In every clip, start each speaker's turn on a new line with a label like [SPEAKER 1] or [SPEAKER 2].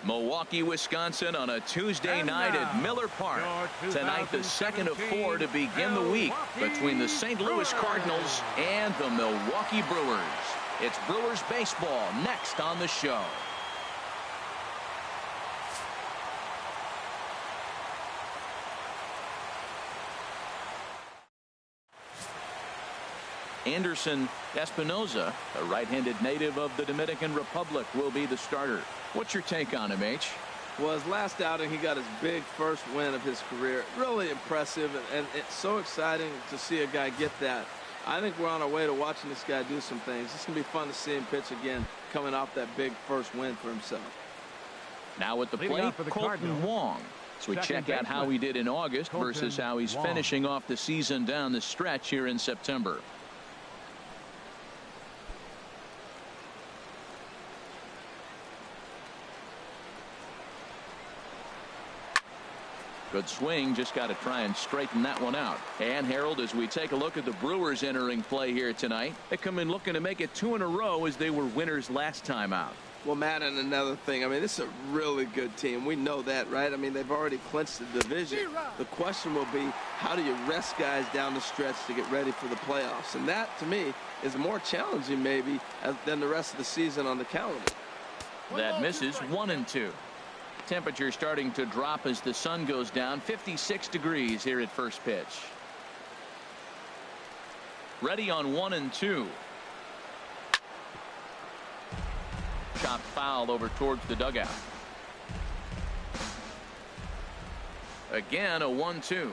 [SPEAKER 1] Milwaukee, Wisconsin on a Tuesday night at Miller Park. Tonight, the second of 4 to begin the week between the St. Louis Cardinals and the Milwaukee Brewers. It's Brewers baseball next on the show. Anderson Espinoza, a right-handed native of the Dominican Republic, will be the starter. What's your take on him, H?
[SPEAKER 2] Well, his last outing, he got his big first win of his career. Really impressive, and it's so exciting to see a guy get that. I think we're on our way to watching this guy do some things. It's going to be fun to see him pitch again, coming off that big first win for himself.
[SPEAKER 1] Now at the plate, Colton Wong. So we check out how he did in August versus how he's finishing off the season down the stretch here in September. Good swing, just got to try and straighten that one out. And Harold, as we take a look at the Brewers entering play here tonight, they come in looking to make it 2 in a row as they were winners last time out.
[SPEAKER 2] Well, Matt, and another thing, I mean, this is a really good team. We know that, right? I mean, they've already clinched the division. The question will be, how do you rest guys down the stretch to get ready for the playoffs? And that, to me, is more challenging maybe than the rest of the season on the calendar.
[SPEAKER 1] That misses 1-2. Temperature starting to drop as the sun goes down. 56 degrees here at first pitch. Ready on 1-2. Shot foul over towards the dugout. Again a 1-2.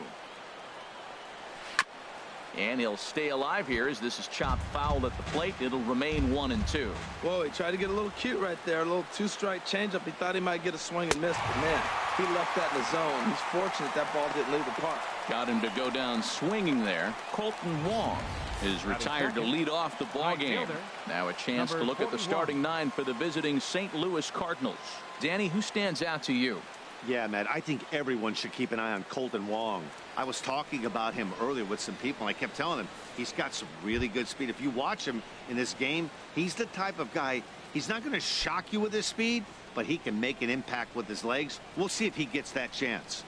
[SPEAKER 1] And he'll stay alive here as this is chopped foul at the plate. It'll remain 1-2.
[SPEAKER 2] Whoa, he tried to get a little cute right there. A little 2-strike changeup. He thought he might get a swing and miss, but man, he left that in the zone. He's fortunate that ball didn't leave the park.
[SPEAKER 1] Got him to go down swinging there. Colton Wong is retired to lead off the ball game. Now a chance to look at the starting 9 for the visiting St. Louis Cardinals. Danny, who stands out to you?
[SPEAKER 3] Yeah, Matt, I think everyone should keep an eye on Colton Wong. I was talking about him earlier with some people, and I kept telling them he's got some really good speed. If you watch him in this game, he's the type of guy, he's not going to shock you with his speed, but he can make an impact with his legs. We'll see if he gets that chance.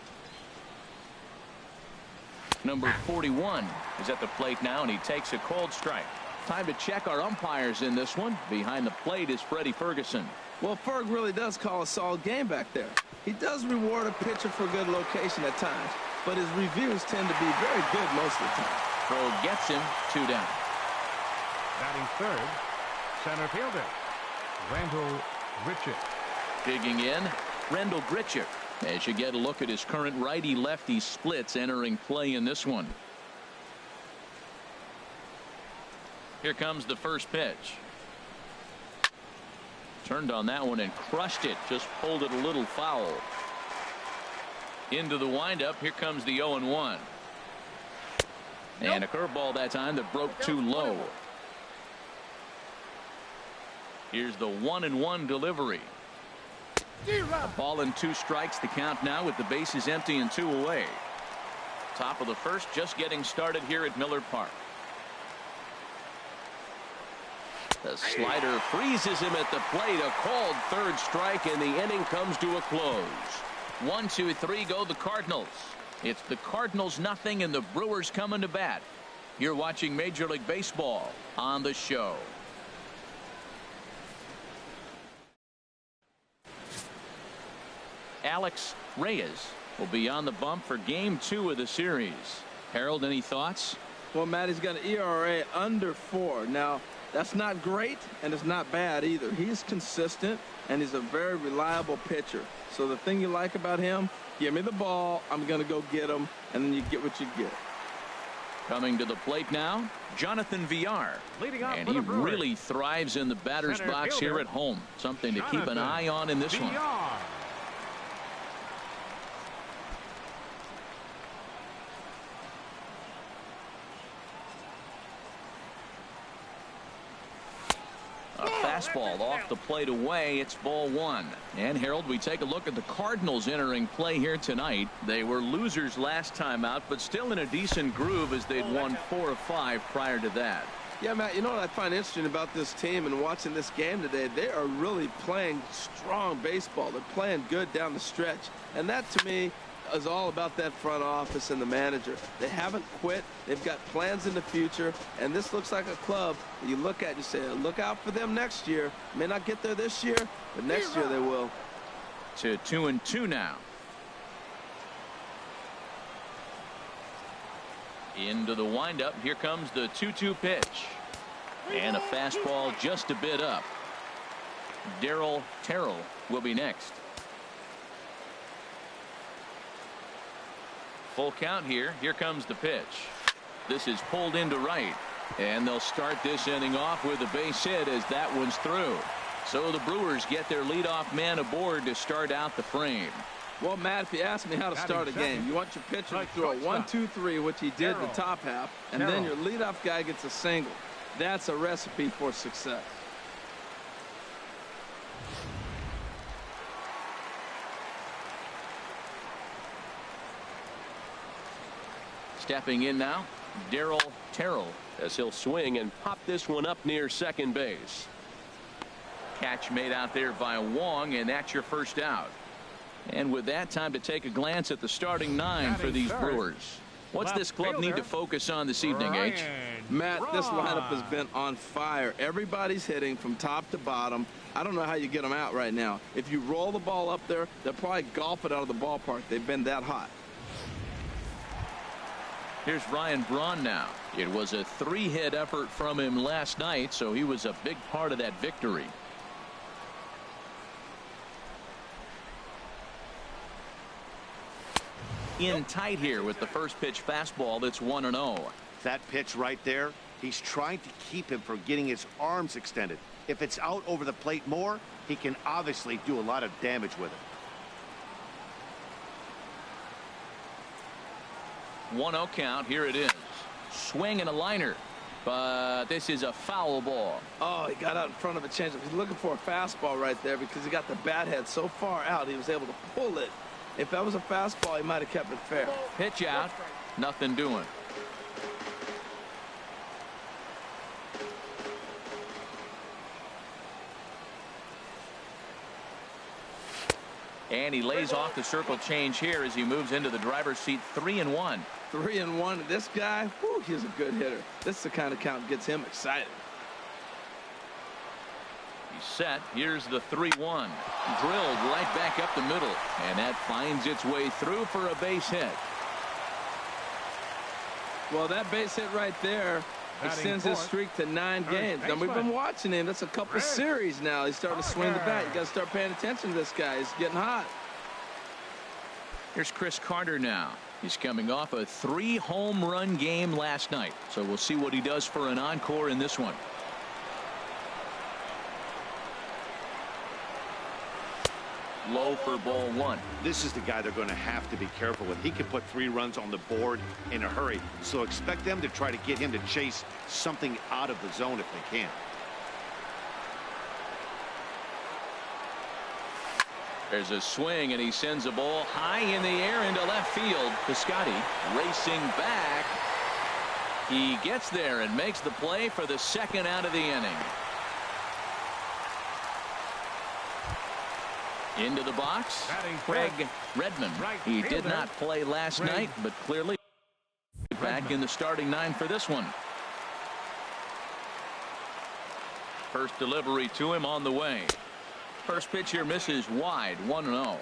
[SPEAKER 1] Number 41 is at the plate now, and he takes a cold strike. Time to check our umpires in this one. Behind the plate is Freddie Ferguson.
[SPEAKER 2] Well, Ferg really does call a solid game back there. He does reward a pitcher for good location at times, but his reviews tend to be very good most of the time.
[SPEAKER 1] Throw gets him 2 down.
[SPEAKER 4] Batting third, center fielder, Randall Grichuk.
[SPEAKER 1] Digging in, Randall Grichuk. As you get a look at his current righty-lefty splits entering play in this one. Here comes the first pitch. Turned on that one and crushed it. Just pulled it a little foul. Into the windup. Here comes the 0-1. And a curveball that time that broke too low. Here's the 1-1 delivery. A ball and 2 strikes. The count now with the bases empty and 2 away. Top of the first, just getting started here at Miller Park. The slider freezes him at the plate. A called third strike, and the inning comes to a close. 1, 2, 3 go the Cardinals. It's the Cardinals nothing and the Brewers coming to bat. You're watching Major League Baseball on the show. Alex Reyes will be on the bump for game 2 of the series. Harold, any thoughts?
[SPEAKER 2] Well, Matt, he's got an ERA under 4. Now, that's not great, and it's not bad either. He's consistent, and he's a very reliable pitcher. So the thing you like about him, give me the ball, I'm going to go get him, and then you get what you get.
[SPEAKER 1] Coming to the plate now, Jonathan Villar. And he really thrives in the batter's box here at home. Something to keep an eye on in this one. A fastball off the plate away. It's ball 1. And Harold, we take a look at the Cardinals entering play here tonight. They were losers last time out, but still in a decent groove as they'd won 4 of 5 prior to that.
[SPEAKER 2] Yeah, Matt, you know what I find interesting about this team and watching this game today? They are really playing strong baseball. They're playing good down the stretch. And that, to me, is all about that front office and the manager. They haven't quit. They've got plans in the future. And this looks like a club that you look at and you say, look out for them next year. May not get there this year, but next year they will.
[SPEAKER 1] To 2-2 now. Into the windup. Here comes the 2-2 pitch. And a fastball just a bit up. Darryl Terrell will be next. Full count here. Here comes the pitch. This is pulled into right. And they'll start this inning off with a base hit as that one's through. So the Brewers get their leadoff man aboard to start out the frame.
[SPEAKER 2] Well, Matt, if you ask me how to start a game, you want your pitcher to throw 1-2-3, which he did in the top half, and then your leadoff guy gets a single. That's a recipe for success.
[SPEAKER 1] Stepping in now, Darryl Terrell, as he'll swing and pop this one up near second base. Catch made out there by Wong, and that's your first out. And with that, time to take a glance at the starting nine for these Brewers. What's this club need to focus on this evening, H?
[SPEAKER 2] Matt, this lineup has been on fire. Everybody's hitting from top to bottom. I don't know how you get them out right now. If you roll the ball up there, they'll probably golf it out of the ballpark. They've been that hot.
[SPEAKER 1] Here's Ryan Braun now. It was a 3-hit effort from him last night, so he was a big part of that victory. In tight here with the first pitch fastball that's 1-0.
[SPEAKER 3] That pitch right there, he's trying to keep him from getting his arms extended. If it's out over the plate more, he can obviously do a lot of damage with it.
[SPEAKER 1] 1-0 count. Here it is. Swing and a liner. But this is a foul ball.
[SPEAKER 2] Oh, he got out in front of a changeup. He's looking for a fastball right there because he got the bat head so far out he was able to pull it. If that was a fastball, he might have kept it fair.
[SPEAKER 1] Pitch out. Nothing doing. And he lays off the circle change here as he moves into the driver's seat. 3-1.
[SPEAKER 2] 3-1. This guy, whew, he's a good hitter. This is the kind of count that gets him excited.
[SPEAKER 1] He's set. Here's the 3-1. Drilled right back up the middle. And that finds its way through for a base hit.
[SPEAKER 2] Well, that base hit right there extends his streak to 9 games. Now, we've been watching him. That's a couple of series now. He's starting to swing the bat. You got to start paying attention to this guy. He's getting hot.
[SPEAKER 1] Here's Chris Carter now. He's coming off a 3-home run game last night. So we'll see what he does for an encore in this one. Low for ball 1.
[SPEAKER 3] This is the guy they're going to have to be careful with. He can put 3 runs on the board in a hurry, so expect them to try to get him to chase something out of the zone if they can.
[SPEAKER 1] There's a swing, and he sends a ball high in the air into left field. Piscotty racing back. He gets there and makes the play for the second out of the inning. Into the box, Craig Redmond. He did not play last night, but clearly back in the starting 9 for this one. First delivery to him on the way. First pitch here misses wide. 1-0.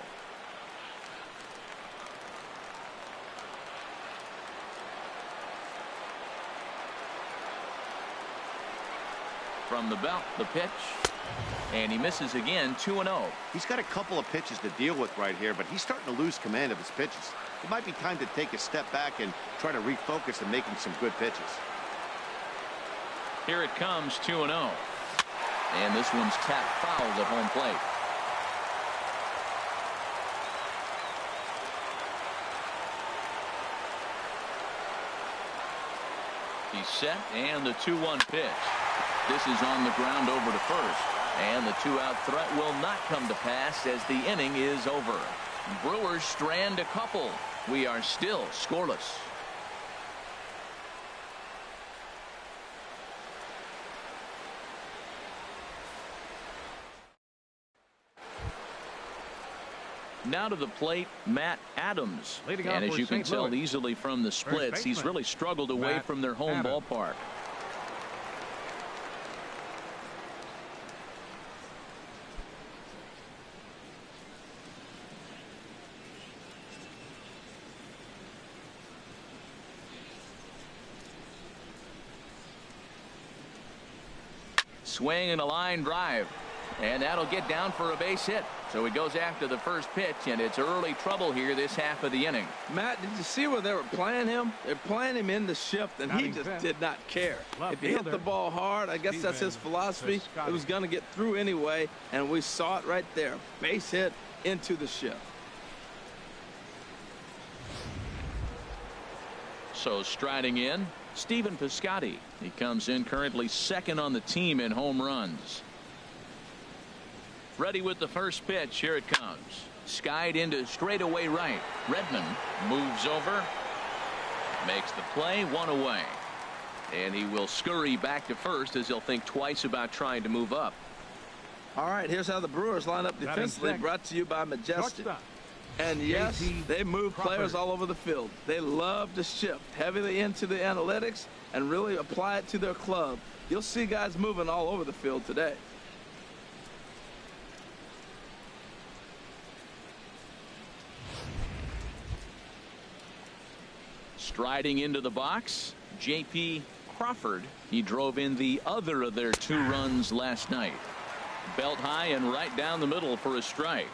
[SPEAKER 1] From the belt, the pitch. And he misses again. 2-0.
[SPEAKER 3] He's got a couple of pitches to deal with right here, but he's starting to lose command of his pitches. It might be time to take a step back and try to refocus and making some good pitches.
[SPEAKER 1] Here it comes. 2-0. And this one's tapped foul at home plate. He's set, and the 2-1 pitch. This is on the ground over to first. And the 2-out threat will not come to pass as the inning is over. Brewers strand a couple. We are still scoreless. Now to the plate, Matt Adams.
[SPEAKER 4] Leading
[SPEAKER 1] And
[SPEAKER 4] off
[SPEAKER 1] as
[SPEAKER 4] for
[SPEAKER 1] you can
[SPEAKER 4] St.
[SPEAKER 1] tell
[SPEAKER 4] Louis,
[SPEAKER 1] easily from the splits, he's
[SPEAKER 4] baseman,
[SPEAKER 1] really struggled away
[SPEAKER 4] Matt
[SPEAKER 1] from their home
[SPEAKER 4] Adams.
[SPEAKER 1] ballpark. Swing and a line drive. And that'll get down for a base hit. So he goes after the first pitch, and it's early trouble here this half of the inning.
[SPEAKER 2] Matt, did you see where they were playing him? They're playing him in the shift, and he just did not care. If he hit the ball hard, I guess that's his philosophy. It was going to get through anyway, and we saw it right there. Base hit into the shift.
[SPEAKER 1] So striding in, Stephen Piscotty. He comes in currently second on the team in home runs. Ready with the first pitch. Here it comes. Skied into straightaway right. Redmond moves over. Makes the play. One away. And he will scurry back to first as he'll think twice about trying to move up.
[SPEAKER 2] All right, here's how the Brewers line up defensively. Brought to you by Majestic. And yes, they move players all over the field. They love to shift heavily into the analytics and really apply it to their club. You'll see guys moving all over the field today.
[SPEAKER 1] Striding into the box, J.P. Crawford. He drove in the other of their 2 runs last night. Belt high and right down the middle for a strike.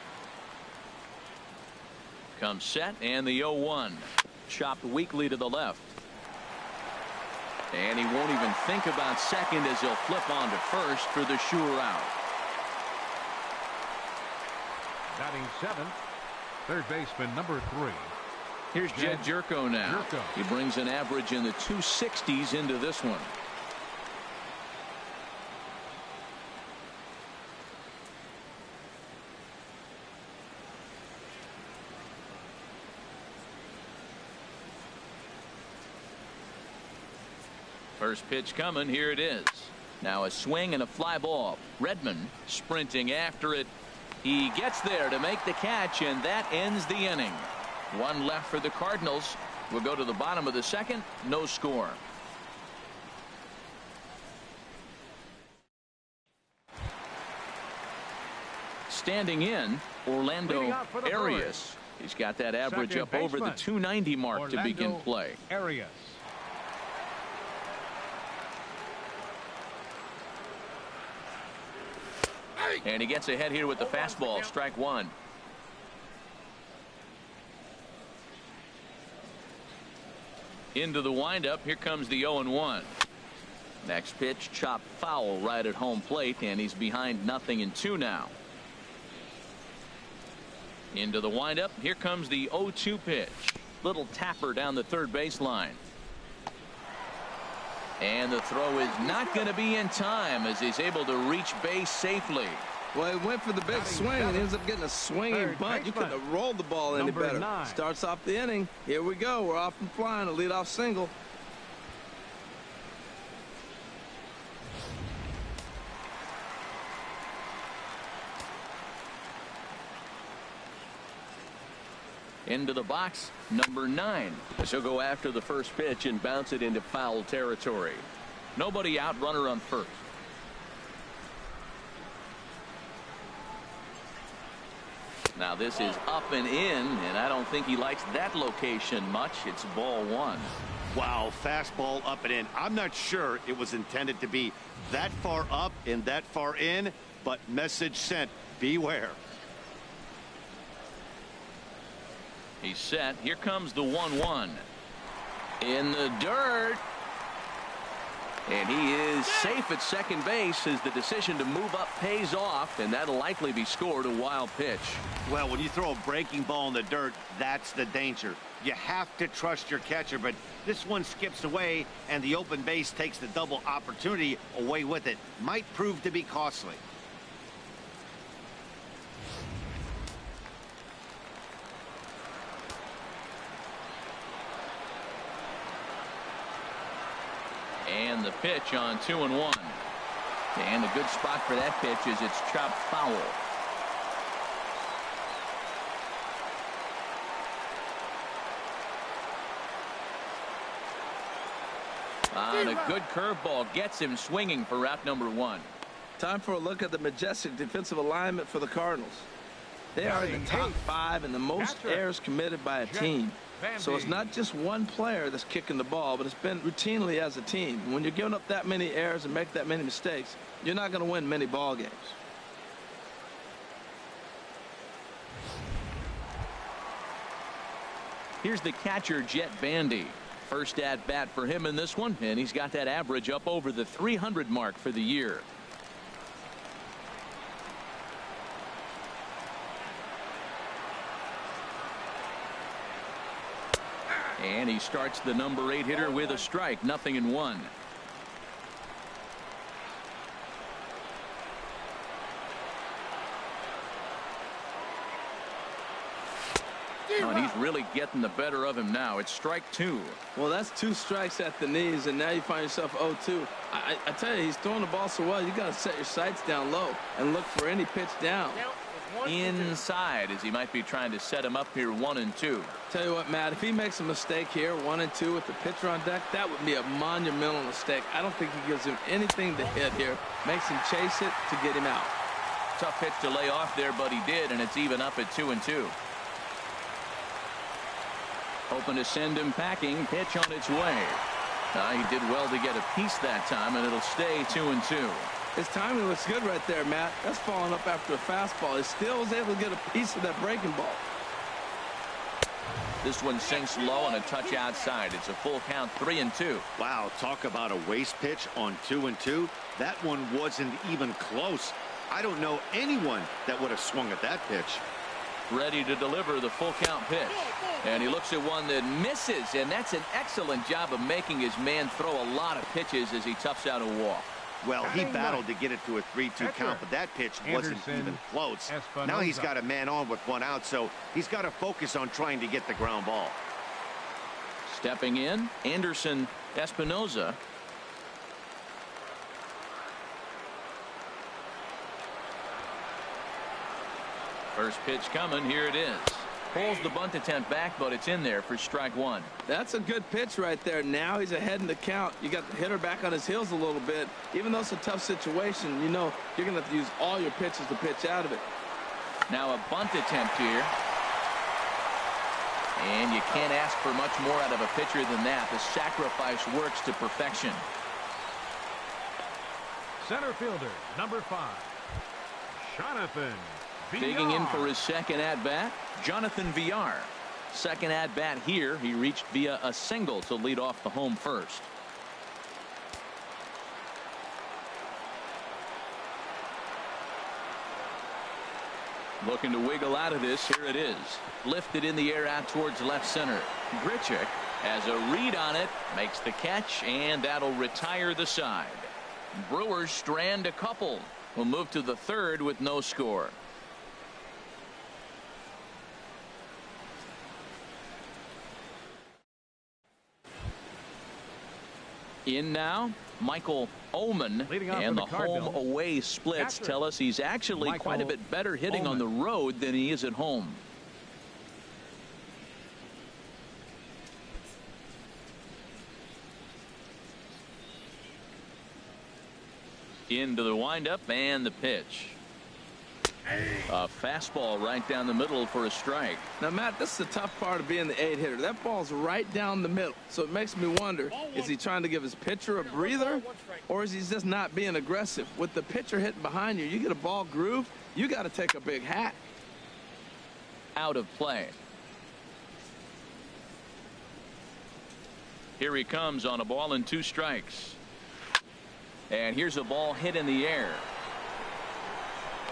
[SPEAKER 1] Comes set and the 0-1. Chopped weakly to the left. And he won't even think about second as he'll flip on to first for the sure out.
[SPEAKER 4] Batting 7th, third baseman number 3.
[SPEAKER 1] Here's Jed Jerko now. He brings an average in the 260s into this one. First pitch coming. Here it is. Now a swing and a fly ball. Redmond sprinting after it. He gets there to make the catch, and that ends the inning. 1 left for the Cardinals. We'll go to the bottom of the second. No score. Standing in, Orlando Arias. He's got that average up over the 290 mark to begin play.
[SPEAKER 4] Arias.
[SPEAKER 1] And he gets ahead here with the fastball. Strike 1. Into the windup. Here comes the 0-1. Next pitch, chopped foul right at home plate, and he's behind 0-2 now. Into the windup. Here comes the 0-2 pitch. Little tapper down the third baseline. And the throw is not going to be in time as he's able to reach base safely.
[SPEAKER 2] Well, he went for the big swing and ends up getting a swinging bunt. You couldn't have rolled the ball any better.
[SPEAKER 4] 9.
[SPEAKER 2] Starts off the inning. Here we go. We're off and flying. A leadoff single.
[SPEAKER 1] Into the box, number 9.
[SPEAKER 5] She'll go after the first pitch and bounce it into foul territory.
[SPEAKER 1] Nobody out, runner on first. Now this is up and in, and I don't think he likes that location much. It's ball 1.
[SPEAKER 3] Wow, fastball up and in. I'm not sure it was intended to be that far up and that far in, but message sent. Beware.
[SPEAKER 1] He's set. Here comes the 1-1. In the dirt. And he is safe at second base as the decision to move up pays off, and that'll likely be scored. A wild pitch.
[SPEAKER 3] Well, when you throw a breaking ball in the dirt, that's the danger. You have to trust your catcher, but this one skips away, and the open base takes the double opportunity away with it. Might prove to be costly.
[SPEAKER 1] And the pitch on 2-1. And a good spot for that pitch is it's chopped foul. And a good curveball gets him swinging for out number 1.
[SPEAKER 2] Time for a look at the majestic defensive alignment for the Cardinals. They are in the top 5 in the most errors committed by a team. So it's not just one player that's kicking the ball, but it's been routinely as a team. When you're giving up that many errors and make that many mistakes, you're not going to win many ball games.
[SPEAKER 1] Here's the catcher, Jet Bandy. First at bat for him in this one, and he's got that average up over the 300 mark for the year. And he starts the number 8 hitter with a strike, 0-1. Oh, and he's really getting the better of him now. It's strike 2.
[SPEAKER 2] Well, that's 2 strikes at the knees, and now you find yourself 0-2. I tell you, he's throwing the ball so well, you got to set your sights down low and look for any pitch down.
[SPEAKER 1] Inside, as he might be trying to set him up here 1-2.
[SPEAKER 2] Tell you what, Matt, if he makes a mistake here 1-2 with the pitcher on deck, that would be a monumental mistake. I don't think he gives him anything to hit here. Makes him chase it to get him out.
[SPEAKER 1] Tough pitch to lay off there, but he did, and it's even up at 2-2. Hoping to send him packing. Pitch on its way. He did well to get a piece that time, and it'll stay 2-2.
[SPEAKER 2] His timing looks good right there, Matt. That's falling up after a fastball. He still was able to get a piece of that breaking ball.
[SPEAKER 1] This one sinks low and a touch outside. It's a full count, 3-2.
[SPEAKER 3] Wow, talk about a waste pitch on 2-2. That one wasn't even close. I don't know anyone that would have swung at that pitch.
[SPEAKER 1] Ready to deliver the full count pitch. And he looks at one that misses, and that's an excellent job of making his man throw a lot of pitches as he toughs out a walk.
[SPEAKER 3] Well, he battled to get it to a 3-2 count, but that pitch wasn't even close. Now he's got a man on with 1 out, so he's got to focus on trying to get the ground ball.
[SPEAKER 1] Stepping in, Anderson Espinoza. First pitch coming. Here it is. Pulls the bunt attempt back, but it's in there for strike 1.
[SPEAKER 2] That's a good pitch right there. Now he's ahead in the count. You got the hitter back on his heels a little bit. Even though it's a tough situation, you know you're going to have to use all your pitches to pitch out of it.
[SPEAKER 1] Now a bunt attempt here. And you can't ask for much more out of a pitcher than that. The sacrifice works to perfection.
[SPEAKER 4] Center fielder, number 5, Jonathan Villar.
[SPEAKER 1] Digging in for his second at-bat, Jonathan Villar. Second at-bat here. He reached via a single to lead off the home first. Looking to wiggle out of this. Here it is. Lifted in the air out towards left center. Grichuk has a read on it. Makes the catch, and that'll retire the side. Brewers strand a couple. Will move to the third with no score. In now, Michael Oman, and the home-away splits tell us he's actually quite a bit better hitting on the road than he is at home. Into the windup and the pitch. A fastball right down the middle for a strike.
[SPEAKER 2] Now, Matt, this is the tough part of being the 8-hitter. That ball's right down the middle. So it makes me wonder, is he trying to give his pitcher a breather, or is he just not being aggressive? With the pitcher hitting behind you, you get a ball groove, you got to take a big hack.
[SPEAKER 1] Out of play. Here he comes on a ball and 2 strikes. And here's a ball hit in the air.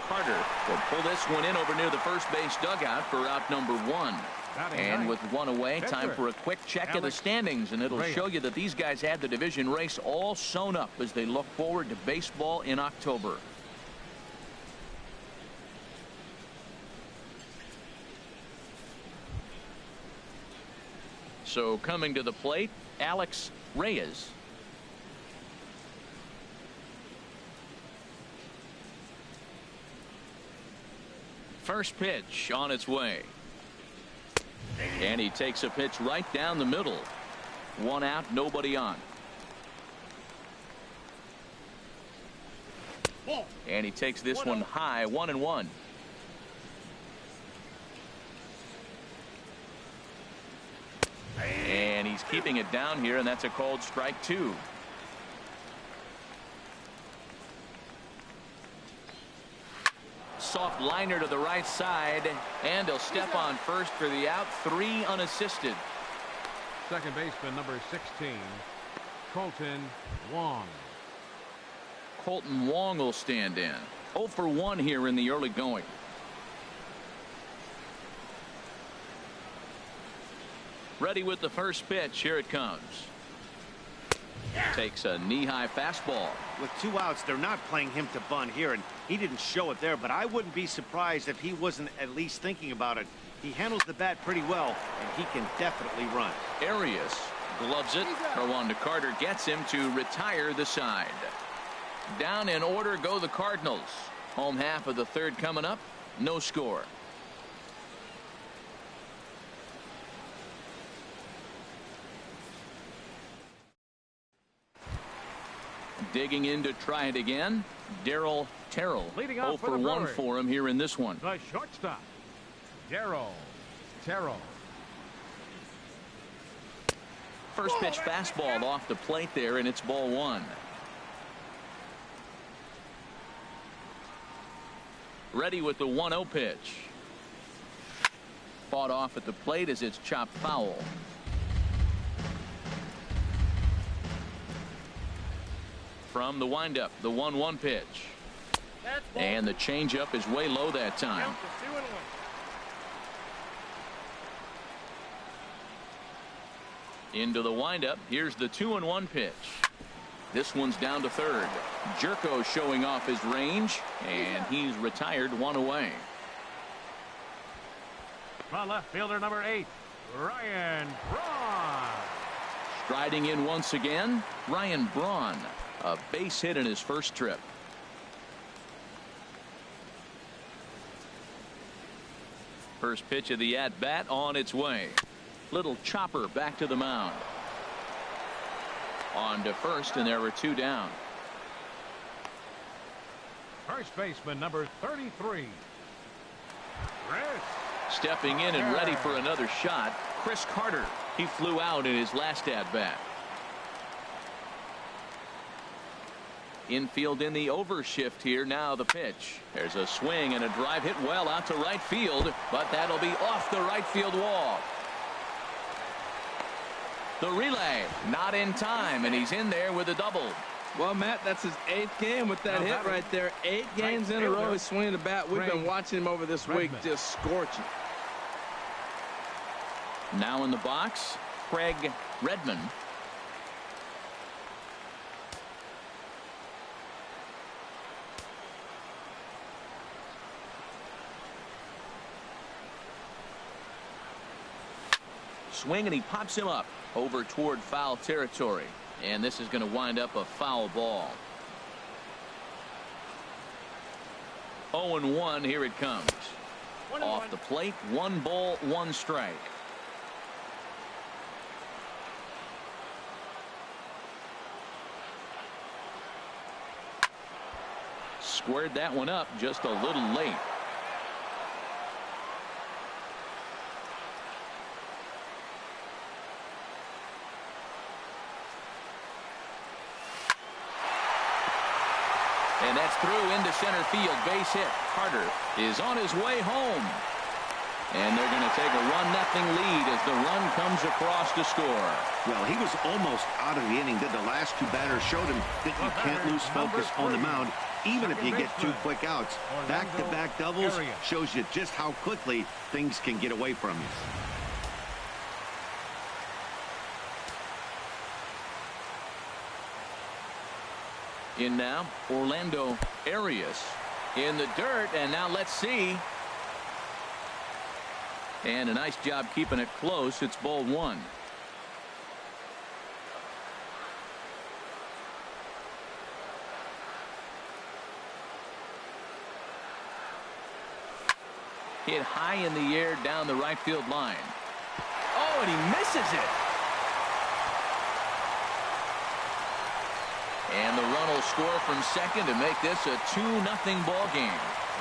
[SPEAKER 1] Carter will pull this one in over near the first base dugout for out number 1. And with 1 away, time for a quick check of the standings, and it'll show you that these guys had the division race all sewn up as they look forward to baseball in October. So coming to the plate, Alex Reyes. First pitch on its way. And he takes a pitch right down the middle. 1 out, nobody on. And he takes this one high, 1-1. And he's keeping it down here, and that's a called strike 2. Soft liner to the right side, and he'll step on first for the out. 3 unassisted.
[SPEAKER 4] Second baseman number 16, Colton Wong.
[SPEAKER 1] Colton Wong will stand in. 0 for 1 here in the early going. Ready with the first pitch. Here it comes. Takes a knee-high fastball.
[SPEAKER 3] With 2 outs, they're not playing him to bunt here, and he didn't show it there, but I wouldn't be surprised if he wasn't at least thinking about it. He handles the bat pretty well, and he can definitely run.
[SPEAKER 1] Arias gloves it. Throw on to Carter gets him to retire the side. Down in order go the Cardinals. Home half of the third coming up. No score. Digging in to try it again. Darryl Terrell.
[SPEAKER 4] Leading
[SPEAKER 1] 0
[SPEAKER 4] off
[SPEAKER 1] for
[SPEAKER 4] for the
[SPEAKER 1] 1
[SPEAKER 4] Brewers.
[SPEAKER 1] for him here in this one.
[SPEAKER 4] The shortstop, Darryl Terrell.
[SPEAKER 1] First pitch fastball off the plate there, and it's ball 1. Ready with the 1-0 pitch. Fought off at the plate as it's chopped foul. From the windup, the 1-1 pitch. And the changeup is way low that time. Into the windup. Here's the 2-1 pitch. This one's down to third. Jerko showing off his range, and he's retired 1 away.
[SPEAKER 4] From left fielder number 8, Ryan Braun.
[SPEAKER 1] Striding in once again, Ryan Braun. A base hit in his first trip. First pitch of the at-bat on its way. Little chopper back to the mound. On to first, and there were 2 down.
[SPEAKER 4] First baseman number 33, Chris.
[SPEAKER 1] Stepping in and ready for another shot, Chris Carter. He flew out in his last at-bat. Infield in the overshift here. Now the pitch. There's a swing and a drive hit well out to right field, but that'll be off the right field wall. The relay not in time, and he's in there with a double.
[SPEAKER 2] Well, Matt, that's his 8th game with that hit right there. 8 games in a row he's swinging the bat. We've been watching him over this week, just scorching.
[SPEAKER 1] Now in the box, Craig Redmond. Swing, and he pops him up over toward foul territory, and this is going to wind up a foul ball. 0-1. Here it comes. Off the plate, 1 ball, 1 strike. Squared that one up just a little late. And that's through into center field. Base hit. Carter is on his way home. And they're going to take a 1-0 lead as the run comes across to score.
[SPEAKER 3] Well, he was almost out of the inning. Did the last 2 batters showed him that you can't lose focus on the mound, even if you get 2 quick outs. Back-to-back doubles shows you just how quickly things can get away from you.
[SPEAKER 1] In now, Orlando Arias in the dirt, and now let's see. And a nice job keeping it close. It's ball 1. Hit high in the air down the right field line. Oh, and he misses it. And the run will score from second to make this a 2-0 ball game.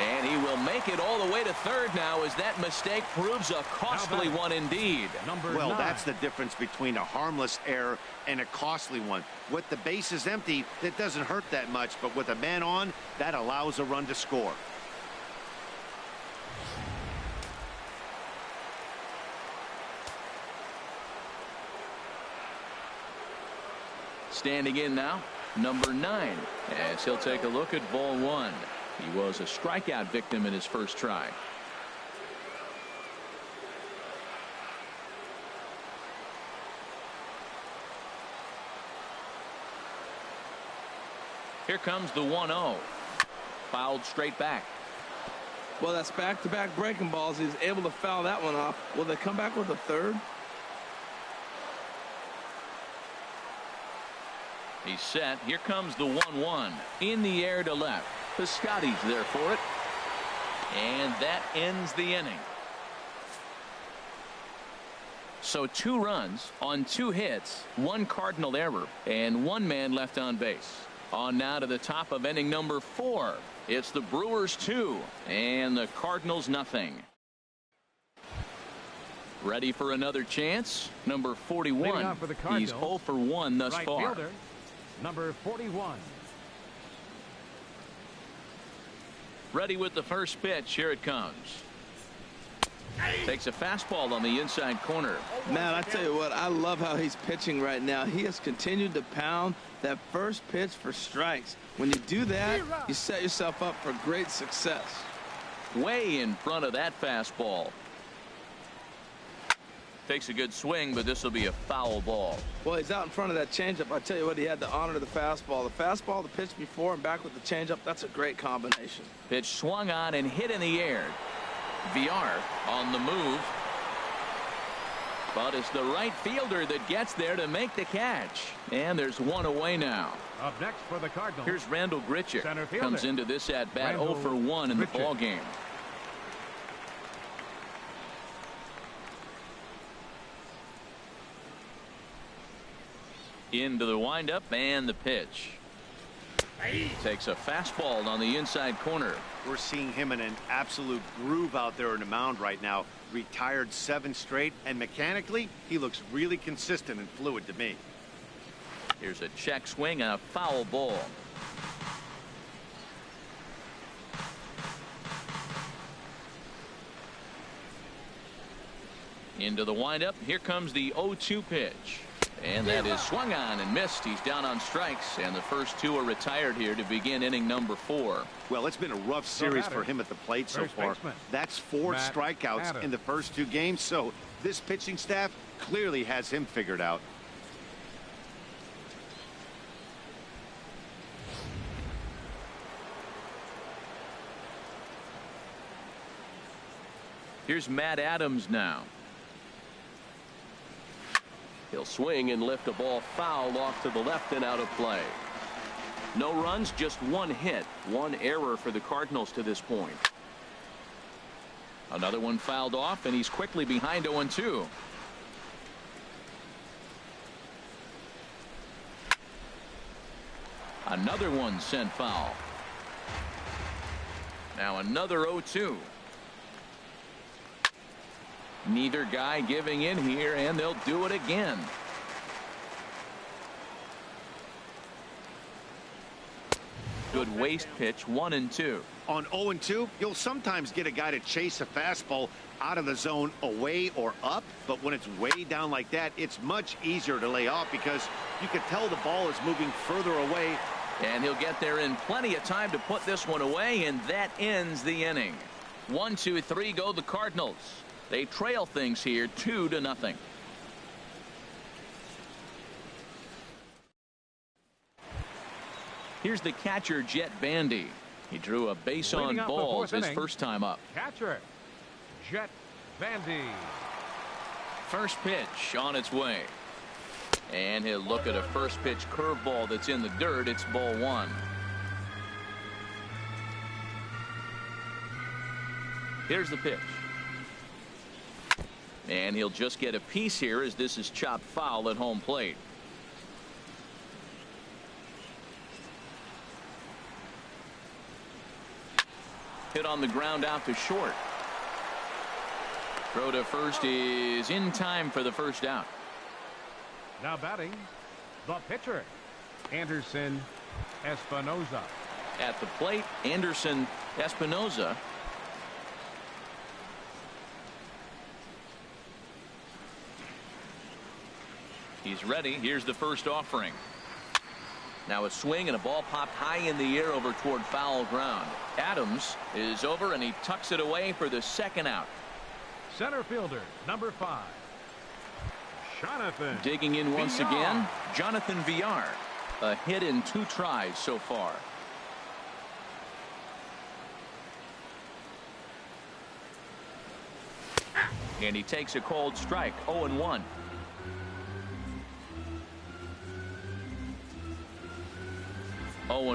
[SPEAKER 1] And he will make it all the way to third now as that mistake proves a costly one indeed.
[SPEAKER 3] Well, that's the difference between a harmless error and a costly one. With the bases empty, it doesn't hurt that much, but with a man on, that allows a run to score.
[SPEAKER 1] Standing in now, number 9, as he'll take a look at ball 1. He was a strikeout victim in his first try. Here comes the 1-0. Fouled straight back.
[SPEAKER 2] Well, that's back-to-back breaking balls. He's able to foul that one off. Will they come back with a third?
[SPEAKER 1] He's set. Here comes the 1-1. In the air to left. Piscotty's there for it. And that ends the inning. So 2 runs on 2 hits, 1 Cardinal error, and 1 man left on base. On now to the top of inning number 4. It's the Brewers 2 and the Cardinals nothing. Ready for another chance? Number 41. He's 0 for 1 thus far.
[SPEAKER 4] Fielder, number 41.
[SPEAKER 1] Ready with the first pitch. Here it comes. Takes a fastball on the inside corner.
[SPEAKER 2] Man, I tell you what, I love how he's pitching right now. He has continued to pound that first pitch for strikes. When you do that, you set yourself up for great success.
[SPEAKER 1] Way in front of that fastball. Takes a good swing, but this will be a foul ball.
[SPEAKER 2] Well, he's out in front of that changeup. I tell you what, he had to honor the fastball. The fastball, the pitch before, and back with the changeup, that's a great combination.
[SPEAKER 1] Pitch swung on and hit in the air. VR on the move. But it's the right fielder that gets there to make the catch. And there's 1 away now.
[SPEAKER 4] Up next for the Cardinals.
[SPEAKER 1] Here's Randall Grichuk. Comes into this at bat 0 for 1 in the ball game. Into the windup and the pitch. Takes a fastball on the inside corner.
[SPEAKER 3] We're seeing him in an absolute groove out there in the mound right now. Retired 7 straight, and mechanically, he looks really consistent and fluid to me.
[SPEAKER 1] Here's a check swing and a foul ball. Into the windup. Here comes the 0-2 pitch. And that is swung on and missed. He's down on strikes, and the first 2 are retired here to begin inning number 4.
[SPEAKER 3] Well, it's been a rough series for him at the plate so far. That's 4 strikeouts in the first 2 games, so this pitching staff clearly has him figured out.
[SPEAKER 1] Here's Matt Adams now.
[SPEAKER 5] He'll swing and lift a ball foul off to the left and out of play.
[SPEAKER 1] No runs, just 1 hit, 1 error for the Cardinals to this point. Another one fouled off, and he's quickly behind 0-2. Another one sent foul. Now another 0-2. Neither guy giving in here, and they'll do it again. Good waste pitch, 1-2.
[SPEAKER 3] On 0-2, you'll sometimes get a guy to chase a fastball out of the zone away or up, but when it's way down like that, it's much easier to lay off because you can tell the ball is moving further away.
[SPEAKER 1] And he'll get there in plenty of time to put this one away, and that ends the inning. 1, 2, 3 go the Cardinals. They trail things here 2-0. Here's the catcher, Jet Bandy. He drew a base on balls his first time up.
[SPEAKER 4] Catcher, Jet Bandy.
[SPEAKER 1] First pitch on its way. And he'll look at a first pitch curveball that's in the dirt. It's ball 1. Here's the pitch. And he'll just get a piece here as this is chopped foul at home plate. Hit on the ground out to short. Throw to first is in time for the first out.
[SPEAKER 4] Now batting, the pitcher, Anderson Espinoza.
[SPEAKER 1] At the plate, Anderson Espinoza. He's ready. Here's the first offering. Now a swing and a ball popped high in the air over toward foul ground. Adams is over and he tucks it away for the second out.
[SPEAKER 4] Center fielder, number 5. Jonathan.
[SPEAKER 1] Digging in once again, Jonathan Villar. A hit in 2 tries so far. And he takes a cold strike. 0-1.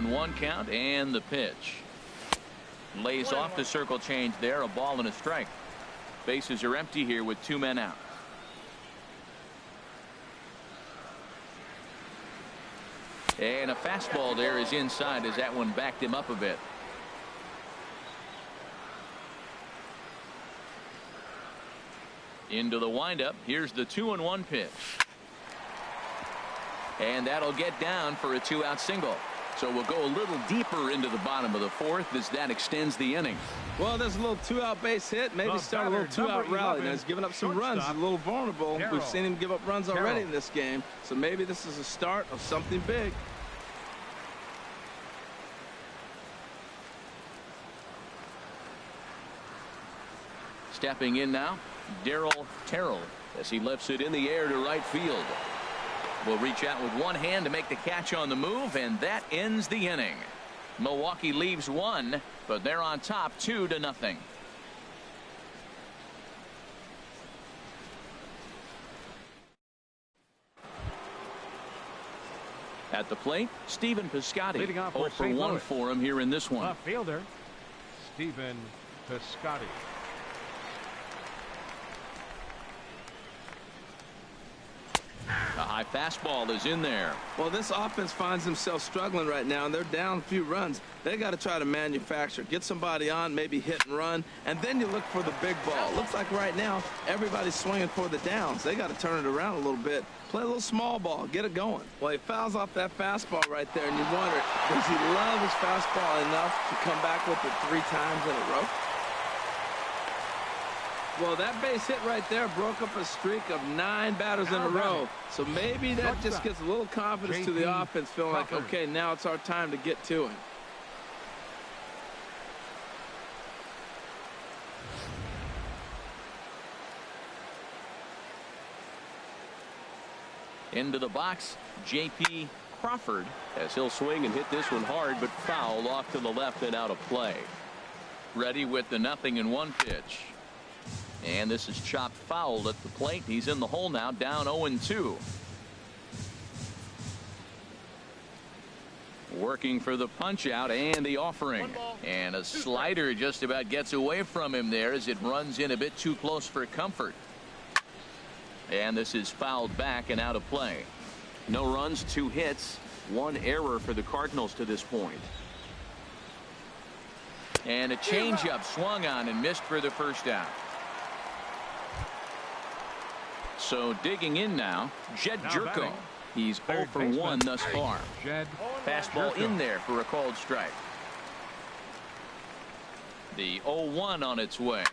[SPEAKER 1] One count and the pitch. Lays off the circle change there. A ball and a strike. Bases are empty here with 2 men out. And a fastball there is inside as that one backed him up a bit. Into the windup. Here's the 2-1 pitch. And that'll get down for a 2-out single. So we'll go a little deeper into the bottom of the 4th as that extends the inning.
[SPEAKER 2] Well, there's a little 2-out base hit. Maybe start a little 2-out rally. Now he's giving up some runs. He's a little vulnerable. We've seen him give up runs already in this game. So maybe this is a start of something big.
[SPEAKER 1] Stepping in now, Darryl Terrell as he lifts it in the air to right field. Will reach out with one hand to make the catch on the move, and that ends the inning. Milwaukee leaves 1, but they're on top 2-0. At the plate, Stephen Piscotty. 0 for 1 for him here in this one.
[SPEAKER 4] Left fielder, Stephen Piscotty.
[SPEAKER 1] A high fastball is in there.
[SPEAKER 2] Well, this offense finds themselves struggling right now, and they're down a few runs. They got to try to manufacture, get somebody on, maybe hit and run, and then you look for the big ball. Looks like right now everybody's swinging for the downs. They got to turn it around a little bit, play a little small ball, get it going. Well, he fouls off that fastball right there, and you wonder, does he love his fastball enough to come back with it 3 times in a row? Well, that base hit right there broke up a streak of 9 batters in a row. So maybe that just gets a little confidence to the offense, feeling like, okay, now it's our time to get to him.
[SPEAKER 1] Into the box, J.P. Crawford as he'll swing and hit this one hard, but foul off to the left and out of play. Ready with the 0-1 pitch. And this is chopped foul at the plate. He's in the hole now, down 0-2. Working for the punch out and the offering. And a slider just about gets away from him there as it runs in a bit too close for comfort. And this is fouled back and out of play. No runs, 2 hits, 1 error for the Cardinals to this point. And a changeup swung on and missed for the first out. So digging in now, Jed Jerko. He's 0 for 1 thus far. Fastball in there for a called strike. The 0-1 on its way.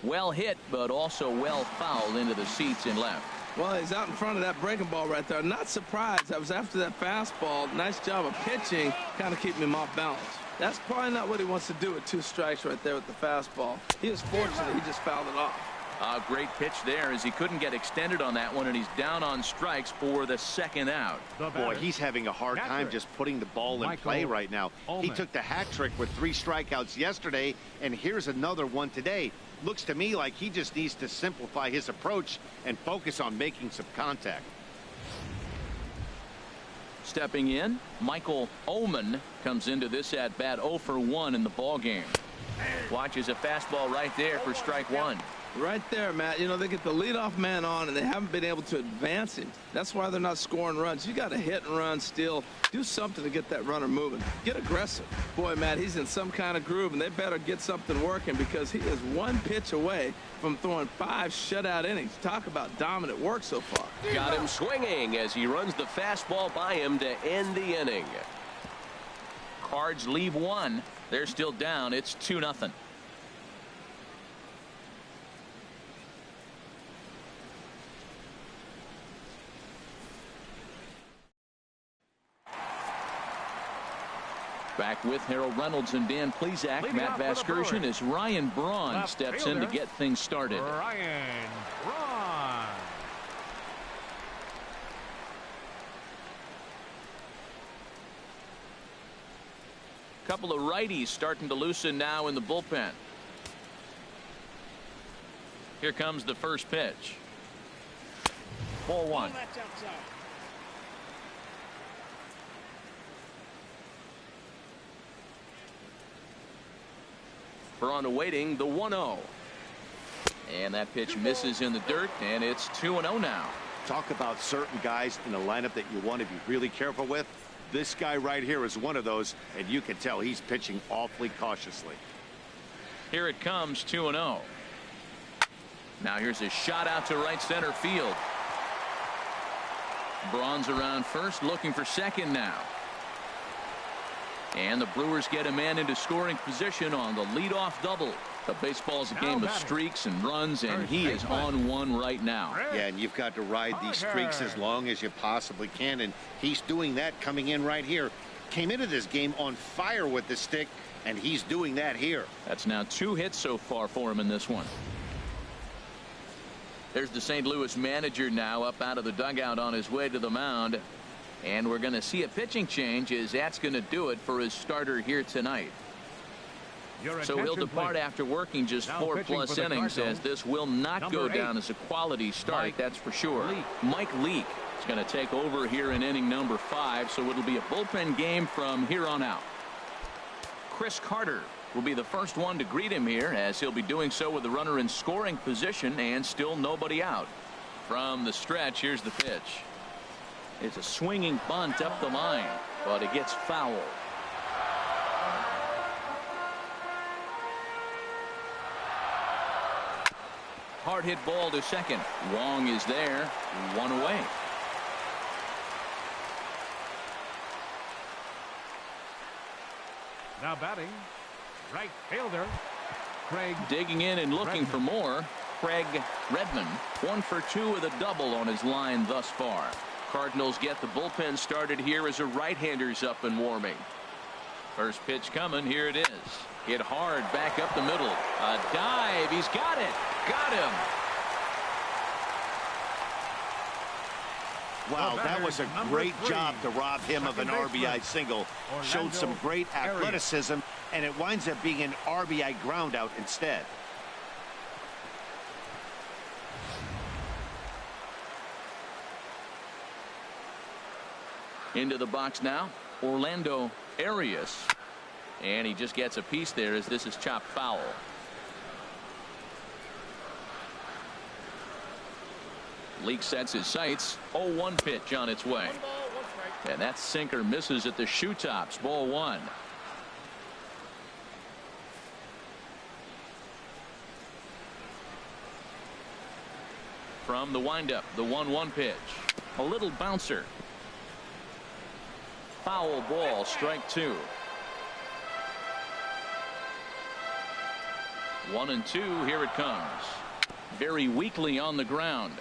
[SPEAKER 1] Well hit, but also well fouled into the seats in left.
[SPEAKER 2] Well, he's out in front of that breaking ball right there. Not surprised. That was after that fastball. Nice job of pitching, kind of keeping him off balance. That's probably not what he wants to do with 2 strikes right there with the fastball. He was fortunate he just fouled it off.
[SPEAKER 1] A great pitch there as he couldn't get extended on that one, and he's down on strikes for the second out.
[SPEAKER 3] Boy, he's having a hard time just putting the ball in play right now. He took the hat trick with 3 strikeouts yesterday, and here's another one today. Looks to me like he just needs to simplify his approach and focus on making some contact.
[SPEAKER 1] Stepping in, Michael Oman comes into this at bat 0 for 1 in the ball game. Watches a fastball right there for strike 1.
[SPEAKER 2] Right there, Matt. You know, they get the leadoff man on, and they haven't been able to advance him. That's why they're not scoring runs. You got to hit and run, steal, do something to get that runner moving. Get aggressive. Boy, Matt, he's in some kind of groove, and they better get something working because he is one pitch away from throwing 5 shutout innings. Talk about dominant work so far.
[SPEAKER 5] Got him swinging as he runs the fastball by him to end the inning.
[SPEAKER 1] Cards leave 1. They're still down. It's 2-0. Back with Harold Reynolds and Dan Plesac.
[SPEAKER 4] Leading
[SPEAKER 1] Matt
[SPEAKER 4] off for the
[SPEAKER 1] Vasgersian
[SPEAKER 4] Brewers,
[SPEAKER 1] as Ryan Braun
[SPEAKER 4] left
[SPEAKER 1] steps in to
[SPEAKER 4] fielder,
[SPEAKER 1] get things started.
[SPEAKER 4] Ryan Braun.
[SPEAKER 1] Couple of righties starting to loosen now in the bullpen. Here comes the first pitch. Ball 1. Braun awaiting the 1-0. And that pitch misses in the dirt, and it's 2-0 now.
[SPEAKER 3] Talk about certain guys in the lineup that you want to be really careful with. This guy right here is one of those, and you can tell he's pitching awfully cautiously.
[SPEAKER 1] Here it comes, 2-0. Now here's a shot out to right center field. Braun's around first, looking for second now. And the Brewers get a man into scoring position on the leadoff double. But baseball's a game of streaks and runs, and he is on one right now.
[SPEAKER 3] Yeah, and you've got to ride these streaks as long as you possibly can, and he's doing that coming in right here. Came into this game on fire with the stick, and he's doing that here.
[SPEAKER 1] That's now 2 hits so far for him in this one. There's the St. Louis manager now up out of the dugout on his way to the mound. And we're going to see a pitching change as that's going to do it for his starter here tonight. So he'll depart after working just 4+ innings, as this will not go down as a quality start, that's for sure. Mike Leake is going to take over here in inning number 5, so it'll be a bullpen game from here on out. Chris Carter will be the first one to greet him here, as he'll be doing so with the runner in scoring position and still nobody out. From the stretch, here's the pitch. It's a swinging bunt up the line, but it gets foul. Hard hit ball to second. Wong is there. 1 away.
[SPEAKER 4] Now batting, right fielder, Craig.
[SPEAKER 1] Digging in and looking for more. Craig Redmond, 1 for 2 with a double on his line thus far. Cardinals get the bullpen started here as a right-hander's up and warming. First pitch coming. Here it is. Hit hard back up the middle. A dive. He's got it. Got him.
[SPEAKER 3] Wow, that was a great job to rob him of an RBI single. Showed some great athleticism, and it winds up being an RBI ground out instead.
[SPEAKER 1] Into the box now, Orlando Arias. And he just gets a piece there as this is chopped foul. Leake sets his sights. 0-1 pitch on its way. And that sinker misses at the shoe tops. Ball 1. From the windup, the 1-1 pitch. A little bouncer. Foul ball, strike 2. 1-2, here it comes. Very weakly on the ground.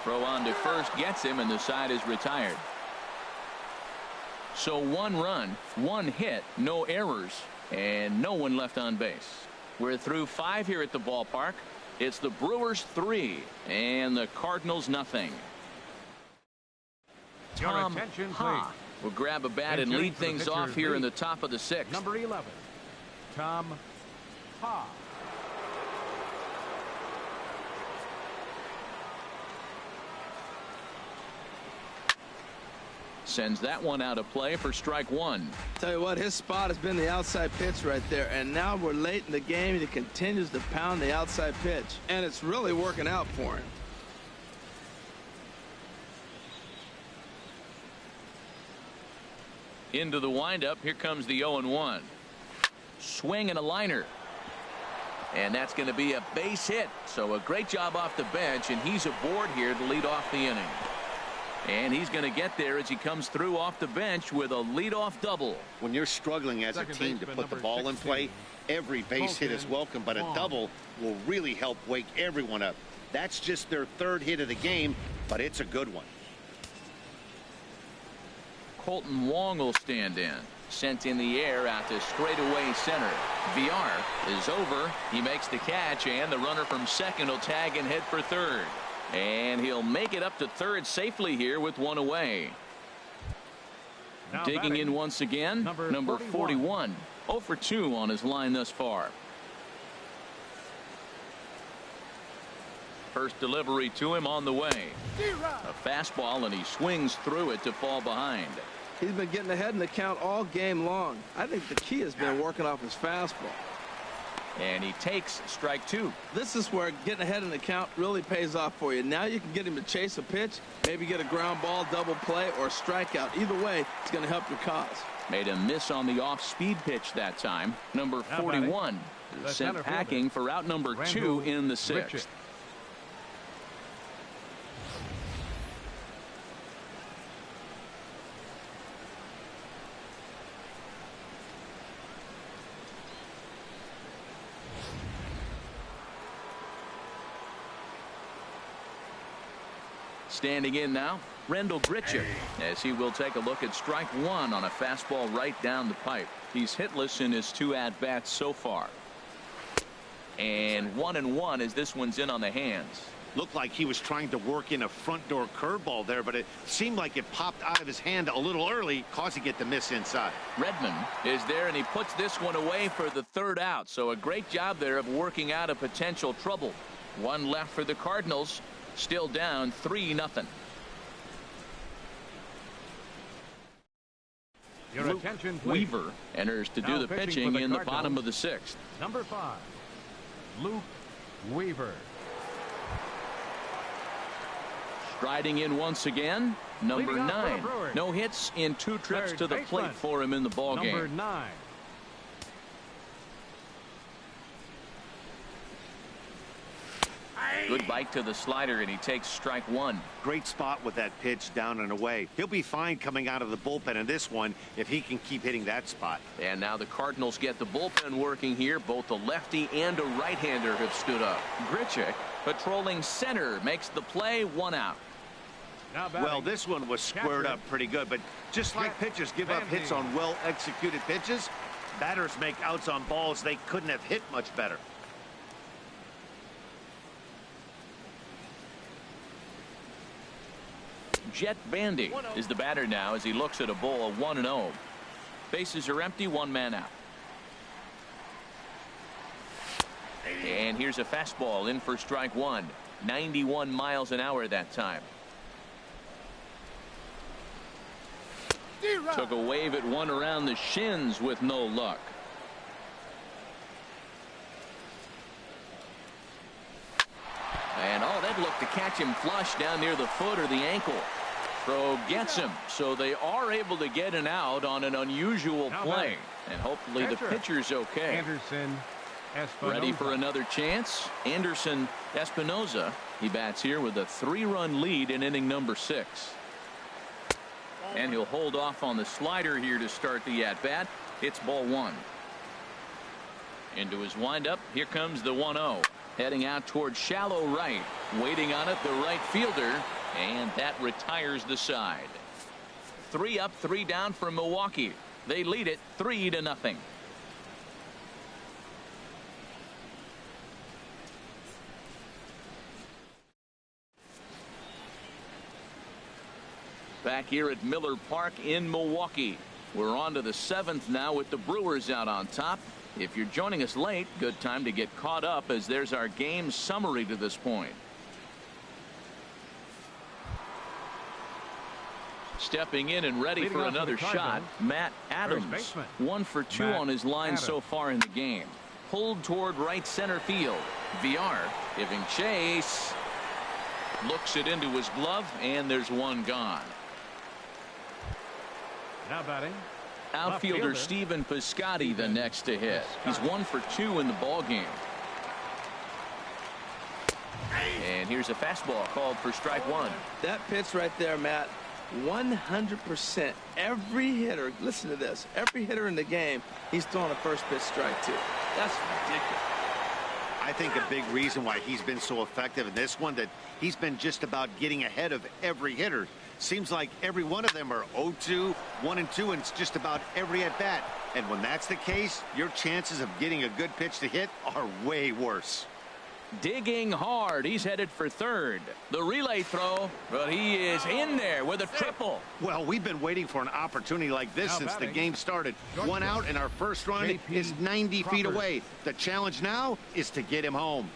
[SPEAKER 1] Throw on to first gets him, and the side is retired. So 1 run, 1 hit, no errors, and no one left on base. We're through 5 here at the ballpark. It's the Brewers 3 and the Cardinals nothing. Tom Ha will grab a bat and lead things off here in the top of the 6th.
[SPEAKER 4] Number 11, Tom Ha.
[SPEAKER 1] Sends that one out of play for strike one.
[SPEAKER 2] Tell you what, his spot has been the outside pitch right there, and now we're late in the game and he continues to pound the outside pitch, and it's really working out for him.
[SPEAKER 1] Into the windup. Here comes the 0-1. Swing and a liner. And that's going to be a base hit. So a great job off the bench, and he's aboard here to lead off the inning. And he's going to get there as he comes through off the bench with a leadoff double.
[SPEAKER 3] When you're struggling as a team to put the ball in play, every base hit is welcome, but a double will really help wake everyone up. That's just their third hit of the game, but it's a good one.
[SPEAKER 1] Colton Wong will stand in. Sent in the air out to straightaway center. VR is over. He makes the catch, and the runner from second will tag and head for third. And he'll make it up to third safely here with one away.
[SPEAKER 4] Now
[SPEAKER 1] digging in once again, number 41. 0 for 2 on his line thus far. First delivery to him on the way. A fastball, and he swings through it to fall behind.
[SPEAKER 2] He's been getting ahead in the count all game long. I think the key has been working off his fastball.
[SPEAKER 1] And he takes strike two.
[SPEAKER 2] This is where getting ahead in the count really pays off for you. Now you can get him to chase a pitch, maybe get a ground ball, double play, or a strikeout. Either way, it's going to help your cause.
[SPEAKER 1] Made a miss on the off-speed pitch that time. Number 41 is sent packing for out number 2 in the 6th. Standing in now, Rendell Grichuk, as he will take a look at strike one on a fastball right down the pipe. He's hitless in his 2 at-bats so far. And 1-1 as this one's in on the hands.
[SPEAKER 3] Looked like he was trying to work in a front door curveball there, but it seemed like it popped out of his hand a little early, causing it to miss inside.
[SPEAKER 1] Redmond is there, and he puts this one away for the third out. So a great job there of working out a potential trouble. One left for the Cardinals. Still down 3-0.
[SPEAKER 4] Your attention, please.
[SPEAKER 1] Weaver enters to do the pitching in the bottom of the 6th.
[SPEAKER 4] Number 5, Luke Weaver.
[SPEAKER 1] Striding in once again, number 9. No hits in 2 trips to the plate for him in the ball game.
[SPEAKER 4] Number 9.
[SPEAKER 1] Good bite to the slider, and he takes strike one.
[SPEAKER 3] Great spot with that pitch down and away. He'll be fine coming out of the bullpen in this one if he can keep hitting that spot.
[SPEAKER 1] And now the Cardinals get the bullpen working here. Both a lefty and a right-hander have stood up. Grichuk, patrolling center, makes the play. 1 out.
[SPEAKER 3] Well, this one was squared up pretty good, but just like pitchers give up hits on well-executed pitches, batters make outs on balls they couldn't have hit much better.
[SPEAKER 1] Jet Bandy is the batter now as he looks at a ball 1-0. Bases are empty, 1 man out. And here's a fastball in for strike one. 91 miles an hour that time. Took a wave at one around the shins with no luck. And that looked to catch him flush down near the foot or the ankle. Throw gets him, so they are able to get an out on an unusual play. And hopefully the pitcher's okay.
[SPEAKER 4] Anderson Espinoza.
[SPEAKER 1] Ready for another chance. Anderson Espinoza. He bats here with a 3-run lead in inning number 6. And he'll hold off on the slider here to start the at-bat. It's ball 1. Into his windup. Here comes the 1-0. Heading out towards shallow right. Waiting on it, the right fielder. And that retires the side. 3 up, 3 down for Milwaukee. They lead it 3-0. Back here at Miller Park in Milwaukee. We're on to the 7th now with the Brewers out on top. If you're joining us late, good time to get caught up as there's our game summary to this point. Stepping in and ready
[SPEAKER 4] Leading
[SPEAKER 1] for
[SPEAKER 4] off for
[SPEAKER 1] another
[SPEAKER 4] the
[SPEAKER 1] shot,
[SPEAKER 4] Cardinals,
[SPEAKER 1] Matt Adams. 1 for 2
[SPEAKER 4] Matt
[SPEAKER 1] on his line
[SPEAKER 4] Adams.
[SPEAKER 1] so far in the game. Pulled toward right center field. VR giving chase. Looks it into his glove, and there's one gone.
[SPEAKER 4] Now batting.
[SPEAKER 1] Outfielder
[SPEAKER 4] Outfielder
[SPEAKER 1] Stephen Piscotty the next to hit. He's 1 for 2 in the ball game. And here's a fastball called for strike one.
[SPEAKER 2] That pitch right there, Matt, 100%. Every hitter, listen to this, every hitter in the game, he's throwing a first pitch strike to. That's ridiculous.
[SPEAKER 3] I think a big reason why he's been so effective in this one, that he's been just about getting ahead of every hitter. Seems like every one of them are 0-2, 1-2, and it's just about every at bat. And when that's the case, your chances of getting a good pitch to hit are way worse.
[SPEAKER 1] Digging hard. He's headed for third. The relay throw, but he is in there with a triple.
[SPEAKER 3] Well, we've been waiting for an opportunity like this since the game started. One out, and our first run is 90 feet away. The challenge now is to get him home.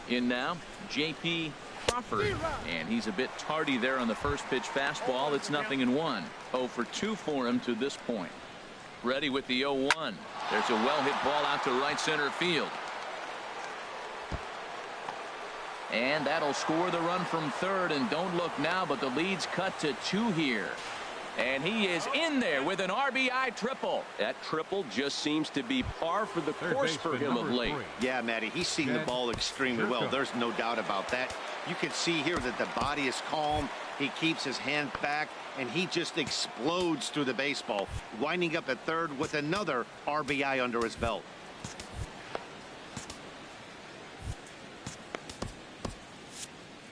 [SPEAKER 1] In now, J.P. Crawford, and he's a bit tardy there on the first pitch fastball. It's 0-1. 0 for 2 for him to this point. Ready with the 0-1. There's a well-hit ball out to right center field. And that'll score the run from third, and don't look now, but the lead's cut to 2 here. And he is in there with an RBI triple.
[SPEAKER 5] That triple just seems to be par for the course for him of late.
[SPEAKER 3] Yeah, Matty, he's seeing the ball extremely well. There's no doubt about that. You can see here that the body is calm. He keeps his hand back, and he just explodes through the baseball, winding up at third with another RBI under his belt.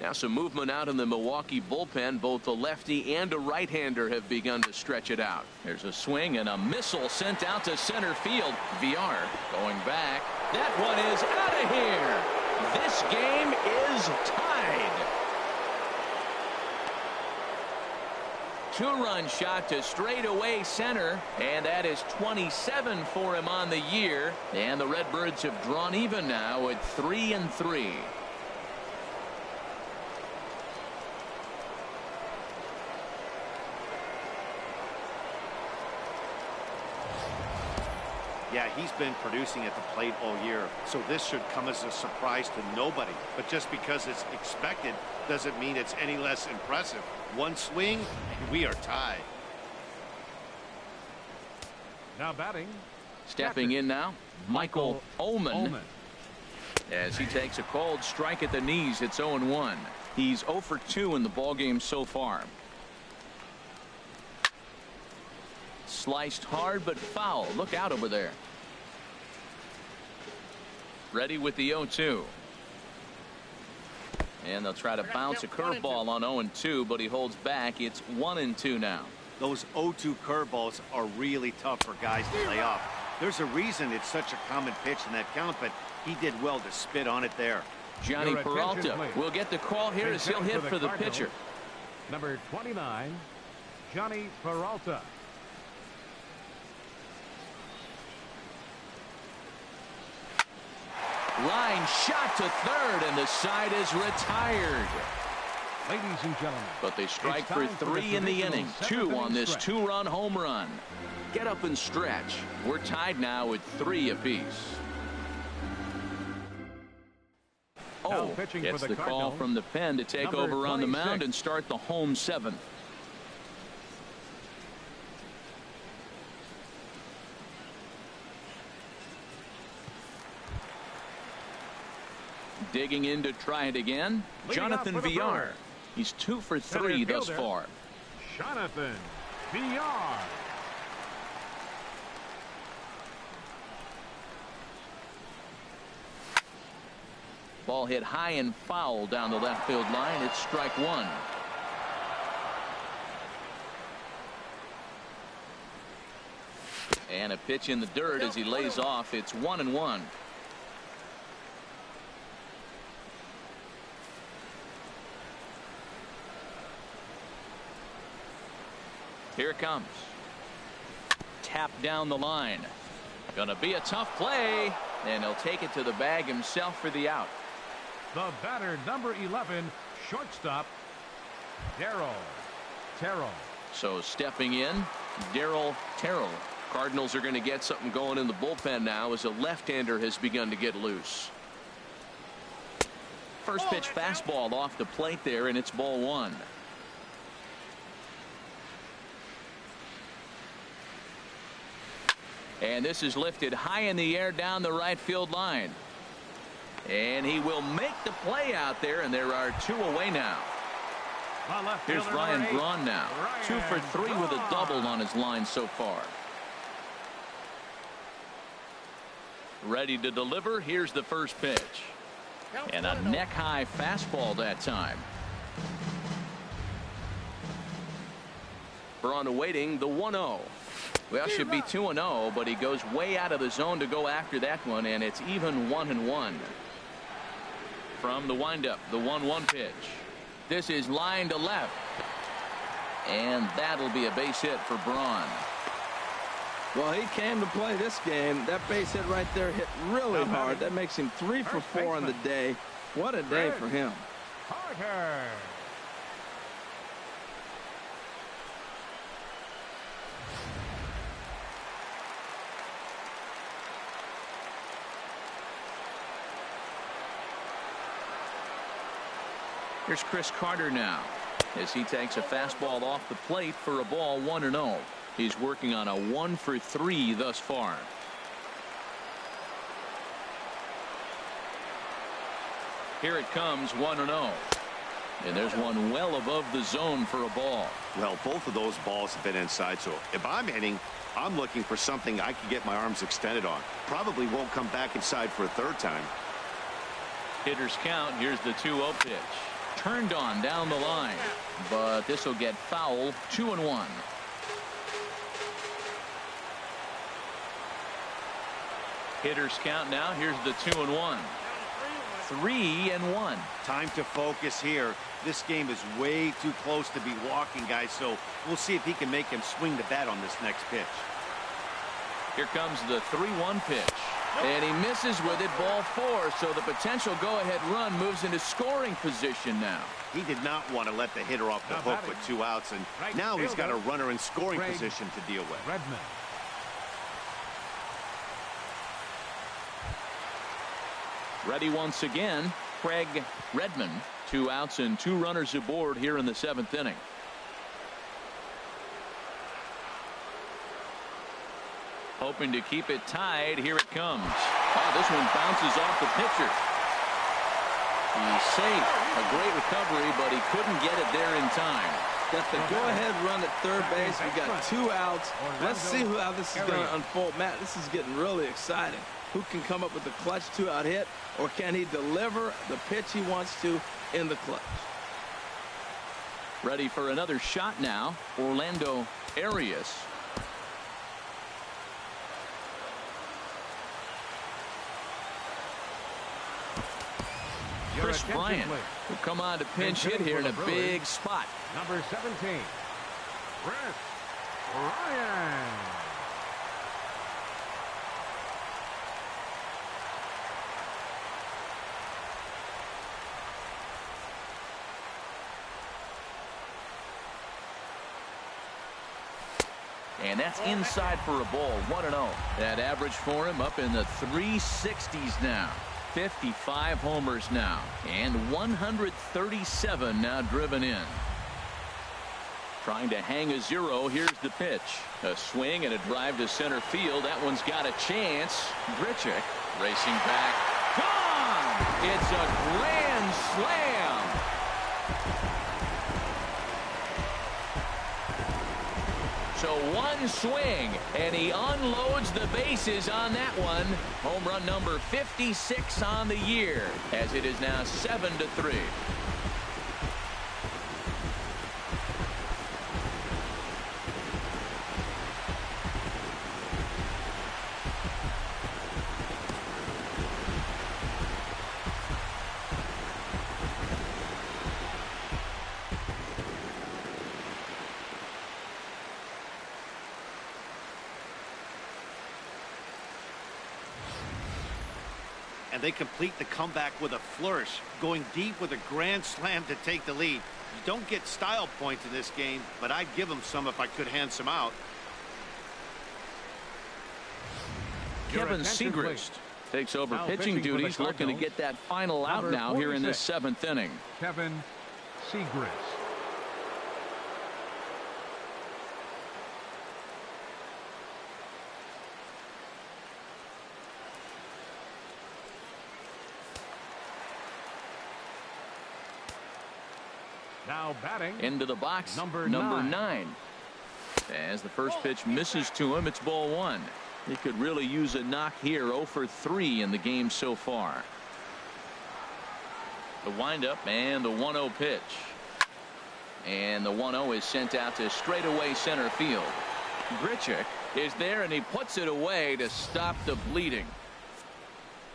[SPEAKER 1] Now some movement out in the Milwaukee bullpen. Both a lefty and a right-hander have begun to stretch it out. There's a swing and a missile sent out to center field. VR going back. That one is out of here. This game is tied. 2-run shot to straightaway center, and that is 27 for him on the year. And the Redbirds have drawn even now at 3-3.
[SPEAKER 3] Yeah, he's been producing at the plate all year, so this should come as a surprise to nobody. But just because it's expected doesn't mean it's any less impressive. One swing, and we are tied.
[SPEAKER 4] Now batting.
[SPEAKER 1] Stepping in now, Michael Ullman. As he takes a cold strike at the knees. It's 0-1. He's 0 for 2 in the ballgame so far. Sliced hard but foul. Look out over there. Ready with the 0-2. And they'll try to bounce a curveball on 0-2, but he holds back. It's 1-2 now.
[SPEAKER 3] Those 0-2 curveballs are really tough for guys to lay off. There's a reason it's such a common pitch in that count, but he did well to spit on it there.
[SPEAKER 1] Johnny Peralta will get the call here as he'll hit for the pitcher.
[SPEAKER 4] Number 29, Johnny Peralta.
[SPEAKER 1] Line shot to third, and the side is retired.
[SPEAKER 4] Ladies and gentlemen,
[SPEAKER 1] but they strike for 3 in the inning. 2 on this 2-run home run. Get up and stretch. We're tied now at 3 apiece. Oh, gets the call from the pen to take over on the mound and start the home 7th. Digging in to try it again, Jonathan VR. He's 2 for 3 thus far.
[SPEAKER 4] Jonathan VR.
[SPEAKER 1] Ball hit high and foul down the left field line. It's strike 1. And a pitch in the dirt as he lays off. It's 1-1. Here it comes. Tap down the line. Gonna be a tough play, and he'll take it to the bag himself for the out.
[SPEAKER 4] The batter, number 11, shortstop, Darryl Terrell.
[SPEAKER 1] So stepping in, Darryl Terrell. Cardinals are going to get something going in the bullpen now as a left-hander has begun to get loose. First pitch fastball off the plate there, and it's ball one. And this is lifted high in the air down the right field line. And he will make the play out there, and there are two away now. Here's Ryan Braun now. 2 for 3 with a double on his line so far. Ready to deliver. Here's the first pitch. And a neck-high fastball that time. Braun awaiting the 1-0. Well, should be 2-0, but he goes way out of the zone to go after that one, and it's even 1-1. From the windup, the 1-1 pitch. This is line to left. And that'll be a base hit for Braun.
[SPEAKER 2] Well, he came to play this game. That base hit right there hit really hard. That makes him 3 for 4 on the day. What a day for him.
[SPEAKER 4] Carter.
[SPEAKER 1] Here's Chris Carter now as he takes a fastball off the plate for a ball 1-0. He's working on a 1 for 3 thus far. Here it comes, 1-0. And there's one well above the zone for a ball.
[SPEAKER 3] Well, both of those balls have been inside, so if I'm hitting, I'm looking for something I can get my arms extended on. Probably won't come back inside for a third time.
[SPEAKER 1] Hitters count. Here's the 2-0 pitch. Turned on down the line, but this will get foul. 2-1. Hitters count now. Here's the 2-1. 3-1.
[SPEAKER 3] Time to focus here. This game is way too close to be walking, guys, so we'll see if he can make him swing the bat on this next pitch.
[SPEAKER 1] Here comes the 3-1 pitch. And he misses with it, ball 4. So the potential go-ahead run moves into scoring position now.
[SPEAKER 3] He did not want to let the hitter off the hook with 2 outs, and now he's got a runner in scoring position to deal with.
[SPEAKER 4] Redmond.
[SPEAKER 1] Ready once again, Craig Redmond. 2 outs and 2 runners aboard here in the 7th inning. Hoping to keep it tied. Here it comes. Oh, this one bounces off the pitcher. He's safe. A great recovery, but he couldn't get it there in time.
[SPEAKER 2] Got the go-ahead run at third base. We got 2 outs. Let's see how this is going to unfold. Matt, this is getting really exciting. Who can come up with the clutch 2-out hit, or can he deliver the pitch he wants to in the clutch?
[SPEAKER 1] Ready for another shot now. Orlando Arias. Chris Bryant will come on to pinch hit here in a big spot.
[SPEAKER 4] Number 17, Chris Bryant.
[SPEAKER 1] And that's inside for a ball. 1-0. That average for him up in the 360s now. 55 homers now, and 137 now driven in. Trying to hang a 0. Here's the pitch. A swing and a drive to center field. That one's got a chance. Grichuk racing back. Gone! It's a grand slam. So one swing, and he unloads the bases on that one. Home run number 56 on the year, as it is now 7-3.
[SPEAKER 3] and they complete the comeback with a flourish, going deep with a grand slam to take the lead. You don't get style points in this game, but I'd give them some if I could hand some out.
[SPEAKER 1] Kevin Segrist takes over pitching duties, looking to get that final out now here in this 7th inning.
[SPEAKER 4] Kevin Segrist. Now batting
[SPEAKER 1] into the box, number 9. As the first pitch misses to him, it's ball 1. He could really use a knock here. 0 for 3 in the game so far. The windup and the 1-0 pitch. And the 1-0 is sent out to straightaway center field. Grichuk is there, and he puts it away to stop the bleeding.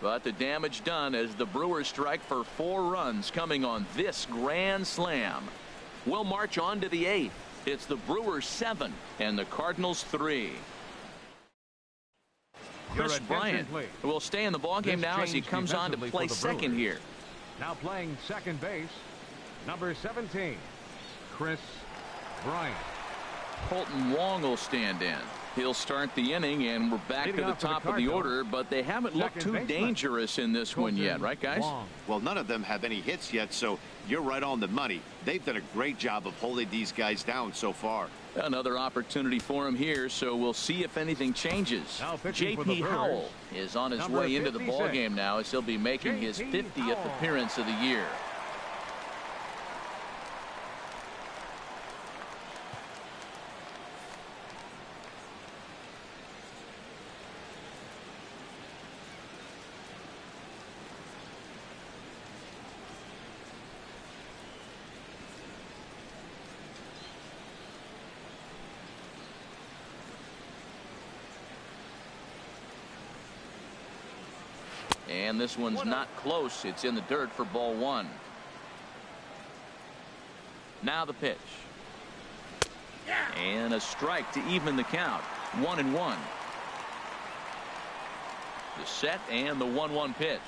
[SPEAKER 1] But the damage done as the Brewers strike for 4 runs coming on this grand slam. We'll march on to the 8th. It's the Brewers 7 and the Cardinals 3. Chris Bryant will stay in the ballgame now as he comes on to play second here.
[SPEAKER 4] Now playing second base, number 17, Chris Bryant.
[SPEAKER 1] Colton Wong will stand in. He'll start the inning, and we're back to the top of the order, but they haven't looked too dangerous in this one yet, right, guys?
[SPEAKER 3] Well, none of them have any hits yet, so you're right on the money. They've done a great job of holding these guys down so far.
[SPEAKER 1] Another opportunity for him here, so we'll see if anything changes. J.P. Howell is on his way into the ballgame now as he'll be making his 50th appearance of the year. And this one's not close. It's in the dirt for ball 1. Now the pitch. And a strike to even the count. 1-1. The set and the 1-1 pitch.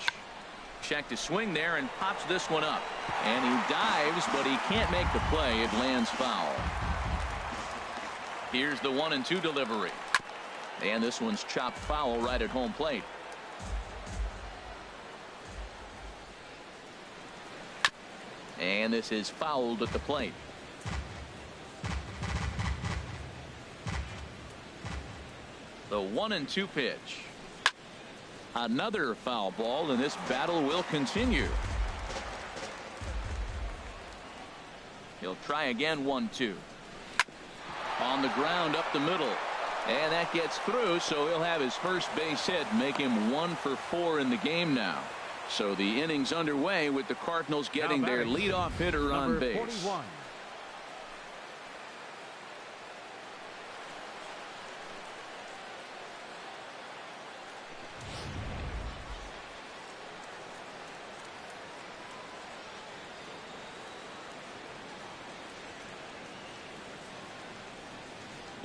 [SPEAKER 1] Check to swing there and pops this one up. And he dives, but he can't make the play. It lands foul. Here's the 1-2 delivery. And this one's chopped foul right at home plate. And this is fouled at the plate. The 1-2 pitch. Another foul ball, and this battle will continue. He'll try again. 1-2. On the ground up the middle. And that gets through, so he'll have his first base hit, make him 1 for 4 in the game now. So the inning's underway with the Cardinals getting their leadoff hitter on base.
[SPEAKER 4] 41.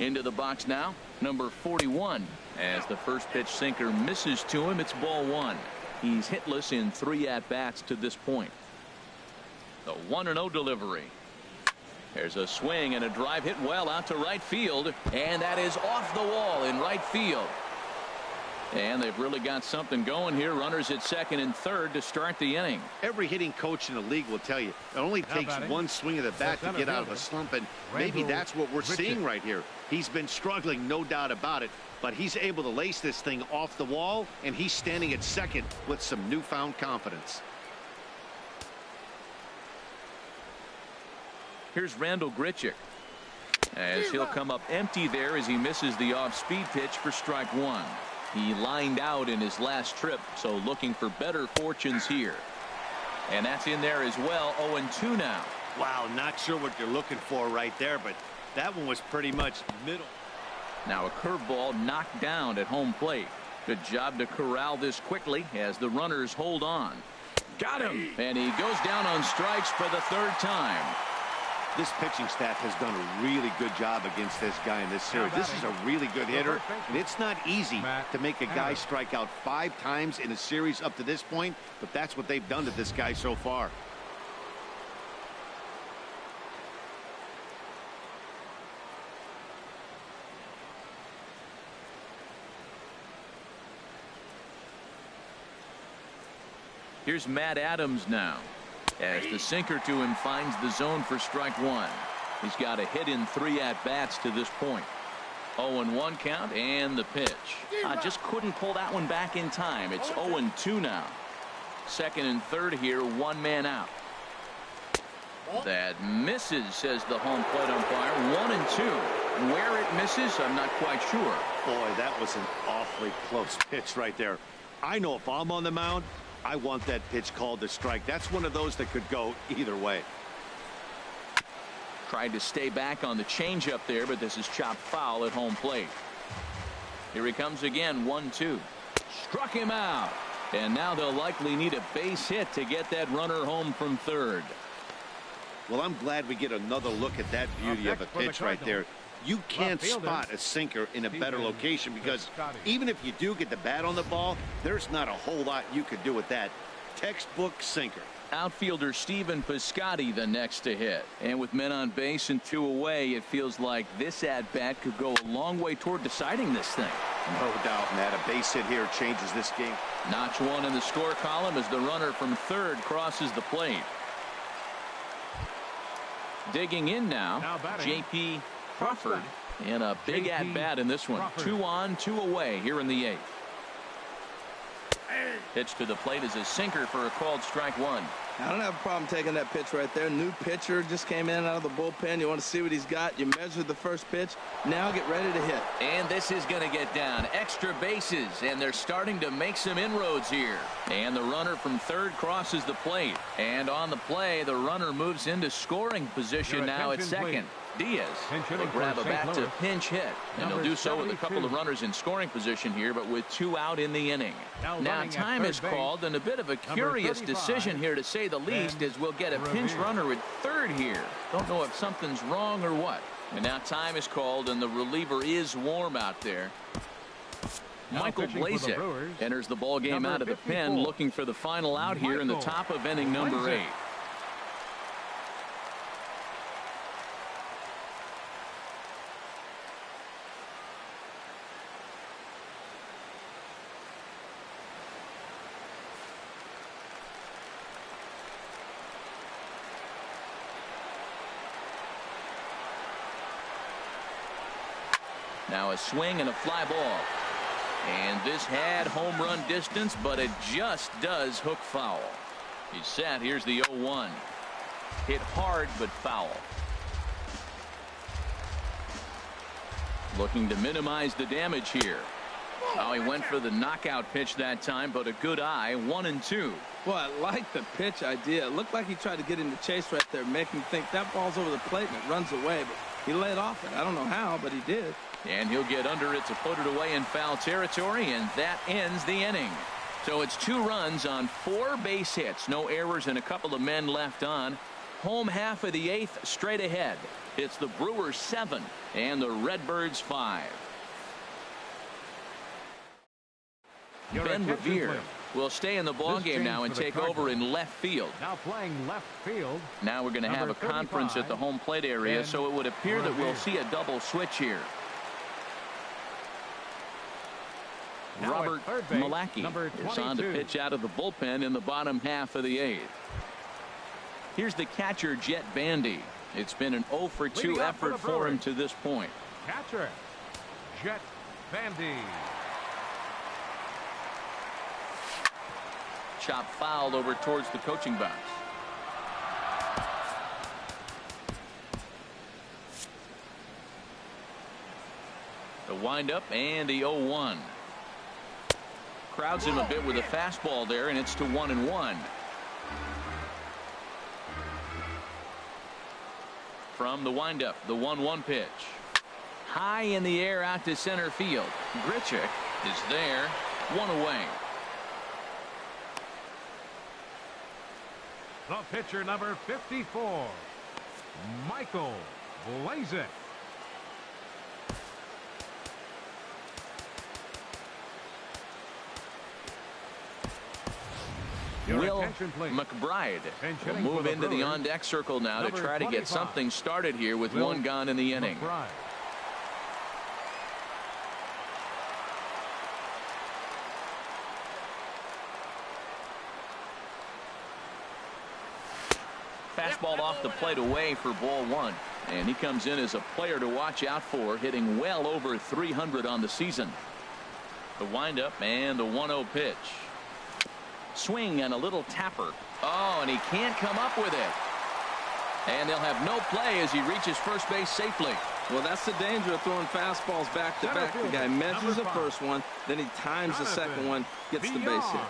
[SPEAKER 1] Into the box now, number 41. As the first pitch sinker misses to him, it's ball 1. He's hitless in 3 at-bats to this point. The 1-0 delivery. There's a swing and a drive hit well out to right field, and that is off the wall in right field. And they've really got something going here. Runners at second and third to start the inning.
[SPEAKER 3] Every hitting coach in the league will tell you it only takes one swing of the bat to get out of a slump, and maybe that's what we're seeing right here. He's been struggling, no doubt about it, but he's able to lace this thing off the wall, and he's standing at second with some newfound confidence.
[SPEAKER 1] Here's Randall Grichuk, as he'll come up empty there as he misses the off-speed pitch for strike 1. He lined out in his last trip, so looking for better fortunes here. And that's in there as well. 0-2 now.
[SPEAKER 3] Wow, not sure what you're looking for right there, but that one was pretty much middle.
[SPEAKER 1] Now a curveball knocked down at home plate. Good job to corral this quickly as the runners hold on. Got him, and he goes down on strikes for the 3rd time.
[SPEAKER 3] This pitching staff has done a really good job against this guy in this series. This is a really good hitter, and it's not easy to make a guy strike out 5 times in a series up to this point, but that's what they've done to this guy so far.
[SPEAKER 1] Here's Matt Adams now, as the sinker to him finds the zone for strike 1. He's got a hit in 3 at-bats to this point. 0-1 count, and the pitch.
[SPEAKER 5] Just couldn't pull that one back in time. It's 0-2 now.
[SPEAKER 1] Second and third here, 1 man out. That misses, says the home plate umpire. 1-2. Where it misses, I'm not quite sure.
[SPEAKER 3] Boy, that was an awfully close pitch right there. I know if I'm on the mound, I want that pitch called a strike. That's one of those that could go either way.
[SPEAKER 1] Tried to stay back on the changeup there, but this is chopped foul at home plate. Here he comes again, 1-2. Struck him out. And now they'll likely need a base hit to get that runner home from third.
[SPEAKER 3] Well, I'm glad we get another look at that beauty of a pitch right there. You can't spot a sinker in a better location, because even if you do get the bat on the ball, there's not a whole lot you could do with that. Textbook sinker.
[SPEAKER 1] Outfielder Steven Piscotty the next to hit. And with men on base and 2 away, it feels like this at-bat could go a long way toward deciding this thing.
[SPEAKER 3] No doubt, Matt. A base hit here changes this game.
[SPEAKER 1] Notch 1 in the score column as the runner from third crosses the plate. Digging in now, J.P. Crawford, and a big at-bat in this one. 2 on, 2 away here in the 8th. Pitch to the plate is a sinker for a called strike 1.
[SPEAKER 2] I don't have a problem taking that pitch right there. New pitcher just came in out of the bullpen. You want to see what he's got. You measure the first pitch. Now get ready to hit.
[SPEAKER 1] And this is going to get down. Extra bases, and they're starting to make some inroads here. And the runner from third crosses the plate. And on the play, the runner moves into scoring position now at second. Diaz will grab a bat to pinch hit, and he'll do so with a couple of runners in scoring position here, but with 2 out in the inning. Now time is called, and a bit of a curious decision here, to say the least, as we'll get a pinch runner at third here. Don't know if something's wrong or what. And now time is called, and the reliever is warm out there. Michael Blazek enters the ball game out of the pen, looking for the final out here in the top of inning number 8. Now a swing and a fly ball. And this had home run distance, but it just does hook foul. He's set. Here's the 0-1. Hit hard, but foul. Looking to minimize the damage here. Oh, he went for the knockout pitch that time, but a good eye. 1-2.
[SPEAKER 2] Well, I like the pitch idea. It looked like he tried to get into chase right there, make him think that ball's over the plate and it runs away. But he laid off it. I don't know how, but he did.
[SPEAKER 1] And he'll get under it to put it away in foul territory, and that ends the inning. So it's 2 runs on 4 base hits. No errors and a couple of men left on. Home half of the 8th straight ahead. It's the Brewers 7 and the Redbirds 5. Ben Revere will stay in the ballgame now and take over in left field.
[SPEAKER 4] Now playing left field.
[SPEAKER 1] Now we're going to have a conference at the home plate area, so it would appear that we'll see a double switch here. Robert Milwaukee is on to pitch out of the bullpen in the bottom half of the 8th. Here's the catcher, Jet Bandy. It's been an 0 for 2 effort for him to this point.
[SPEAKER 4] Catcher, Jet Bandy.
[SPEAKER 1] Chop fouled over towards the coaching box. The windup and the 0-1. Crowds him a bit with a fastball there, and it's to 1-1. From the windup, the 1-1 pitch. High in the air out to center field. Grichuk is there. 1 away.
[SPEAKER 4] The pitcher, number 54. Michael Blazek.
[SPEAKER 1] Will McBride will move into the on-deck circle now to try to get something started here with one gone in the inning. Fastball off the plate away for ball one. And he comes in as a player to watch out for, hitting well over 300 on the season. The windup and the 1-0 pitch. Swing and a little tapper. Oh, and he can't come up with it. And they'll have no play as he reaches first base safely.
[SPEAKER 2] Well, that's the danger of throwing fastballs back to back. The guy measures the first one, then he times the second one, gets the base hit.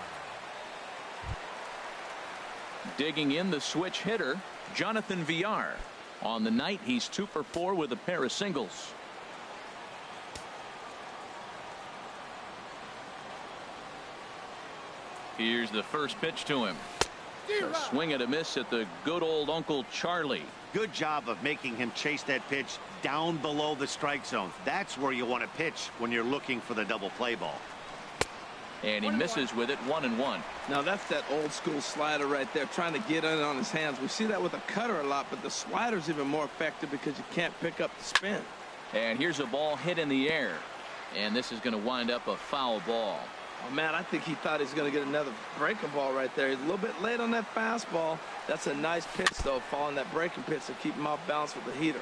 [SPEAKER 1] Digging in the switch hitter, Jonathan Villar. On the night, he's 2 for 4 with a pair of singles. Here's the first pitch to him. A swing and a miss at the good old Uncle Charlie.
[SPEAKER 3] Good job of making him chase that pitch down below the strike zone. That's where you want to pitch when you're looking for the double play ball.
[SPEAKER 1] And he misses with it, 1-1.
[SPEAKER 2] Now that's that old school slider right there, trying to get in on his hands. We see that with a cutter a lot, but the slider's even more effective because you can't pick up the spin.
[SPEAKER 1] And here's a ball hit in the air. And this is going to wind up a foul ball.
[SPEAKER 2] Oh, man, I think he thought he was going to get another breaking ball right there. He's a little bit late on that fastball. That's a nice pitch, though, following that breaking pitch to keep him off balance with the heater.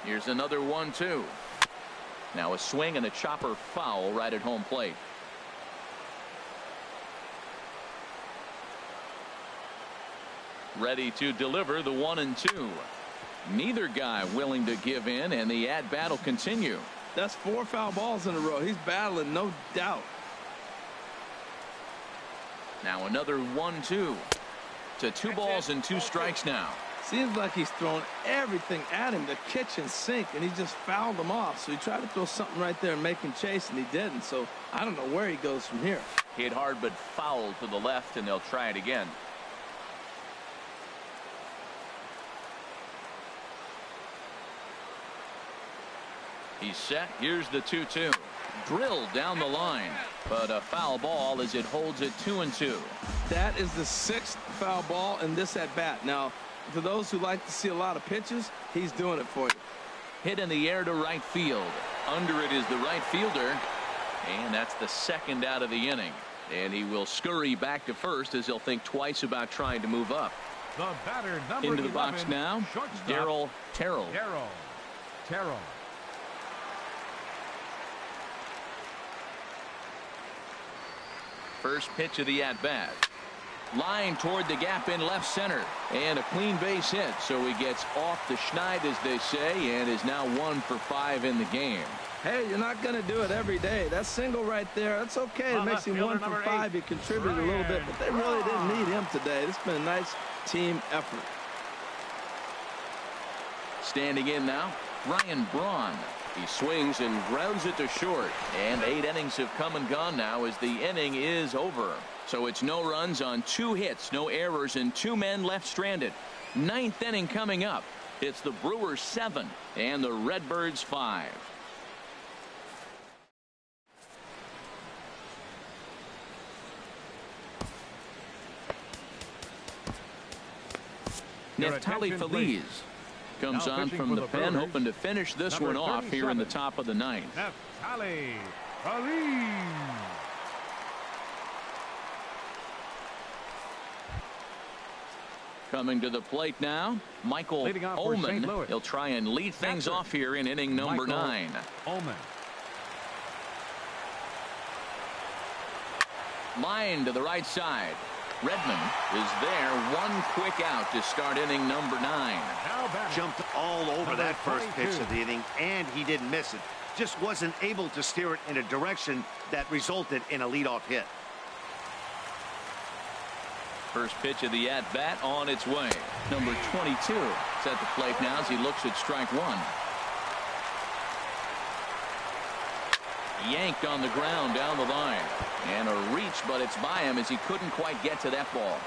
[SPEAKER 1] Here's another 1-2. Now a swing and a chopper foul right at home plate. Ready to deliver the 1-2. Neither guy willing to give in, and the at-bat will continue.
[SPEAKER 2] That's 4 foul balls in a row. He's battling, no doubt.
[SPEAKER 1] Now another 1-2 to 2 balls and 2 strikes now.
[SPEAKER 2] Seems like he's thrown everything at him, the kitchen sink, and he just fouled him off. So he tried to throw something right there and make him chase, and he didn't. So I don't know where he goes from here.
[SPEAKER 1] Hit hard but foul to the left, and they'll try it again. He's set. Here's the 2-2. Drilled down the line, but a foul ball as it holds it 2-2.
[SPEAKER 2] That is the 6th foul ball in this at bat. Now, for those who like to see a lot of pitches, he's doing it for you.
[SPEAKER 1] Hit in the air to right field. Under it is the right fielder, and that's the 2nd out of the inning. And he will scurry back to first as he'll think twice about trying to move up.
[SPEAKER 4] The batter, number
[SPEAKER 1] into the
[SPEAKER 4] 11,
[SPEAKER 1] box now, Darryl Terrell.
[SPEAKER 4] Terrell.
[SPEAKER 1] First pitch of the at-bat. Line toward the gap in left center. And a clean base hit. So he gets off the schneid, as they say, and is now 1 for 5 in the game.
[SPEAKER 2] Hey, you're not going to do it every day. That single right there, that's okay. It makes him 1 for 5. He contributed a little bit, but they really didn't need him today. It's been a nice team effort.
[SPEAKER 1] Standing in now, Ryan Braun. He swings and grounds it to short. And 8 innings have come and gone now as the inning is over. So it's no runs on 2 hits, no errors, and 2 men left stranded. 9th inning coming up. It's the Brewers 7 and the Redbirds 5. Neftali Feliz comes on from the pen, hoping to finish this one off here in the top of the 9th.
[SPEAKER 4] Neftali Feliz.
[SPEAKER 1] Coming to the plate now, Michael Ullman. He'll try and lead things off here in inning number 9.
[SPEAKER 4] Ullman.
[SPEAKER 1] Line to the right side. Redmond is there. 1 quick out to start inning number 9.
[SPEAKER 3] Jumped all over that first pitch of the inning, and he didn't miss it. Just wasn't able to steer it in a direction that resulted in a leadoff hit.
[SPEAKER 1] First pitch of the at-bat on its way. Number 22 is at the plate now as he looks at strike 1. Yanked on the ground down the line. And a reach, but it's by him as he couldn't quite get to that ball.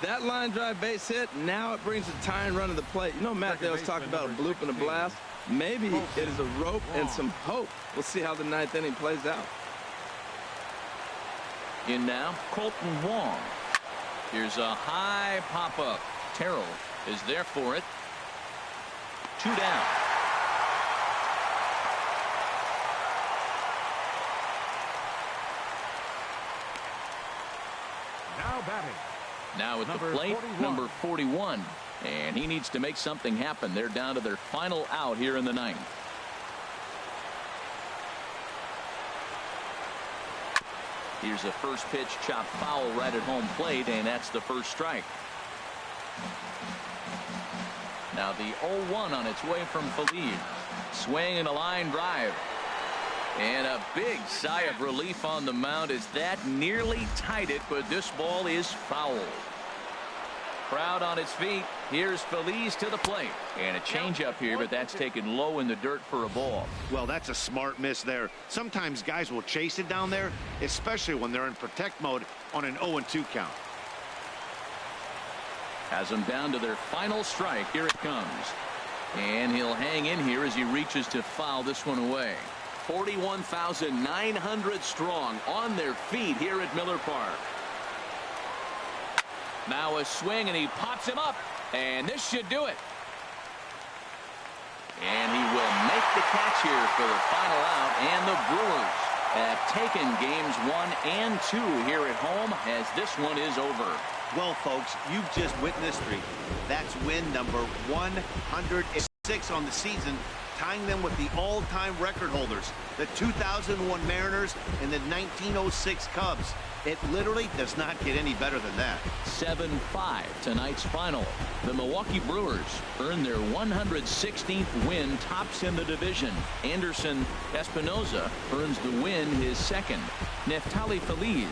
[SPEAKER 2] That line drive base hit, now it brings a tying run to the plate. You know, Matt Dale's talking about a bloop and a blast. Maybe it is a rope and some hope. We'll see how the ninth inning plays out.
[SPEAKER 1] In now, Colton Wong. Here's a high pop-up. Terrell is there for it. 2 down.
[SPEAKER 4] Now batting.
[SPEAKER 1] Now at the plate, number 41. And he needs to make something happen. They're down to their final out here in the ninth. Here's a first pitch chopped foul right at home plate, and that's the first strike. Now the 0-1 on its way from Feliz. Swing and a line drive. And a big sigh of relief on the mound as that nearly tied it, but this ball is foul. Crowd on its feet. Here's Feliz to the plate. And a changeup here, but that's taken low in the dirt for a ball.
[SPEAKER 3] Well, that's a smart miss there. Sometimes guys will chase it down there, especially when they're in protect mode on an 0-2 count.
[SPEAKER 1] Has them down to their final strike. Here it comes. And he'll hang in here as he reaches to foul this one away.
[SPEAKER 5] 41,900 strong on their feet here at Miller Park.
[SPEAKER 1] Now a swing, and he pops him up, and this should do it. And he will make the catch here for the final out, and the Brewers have taken games 1 and 2 here at home as this one is over.
[SPEAKER 3] Well, folks, you've just witnessed that's win number 106 on the season, tying them with the all-time record holders, the 2001 Mariners and the 1906 Cubs. It literally does not get any better than that.
[SPEAKER 1] 7-5 tonight's final. The Milwaukee Brewers earn their 116th win, tops in the division. Anderson Espinoza earns the win, his second. Neftali Feliz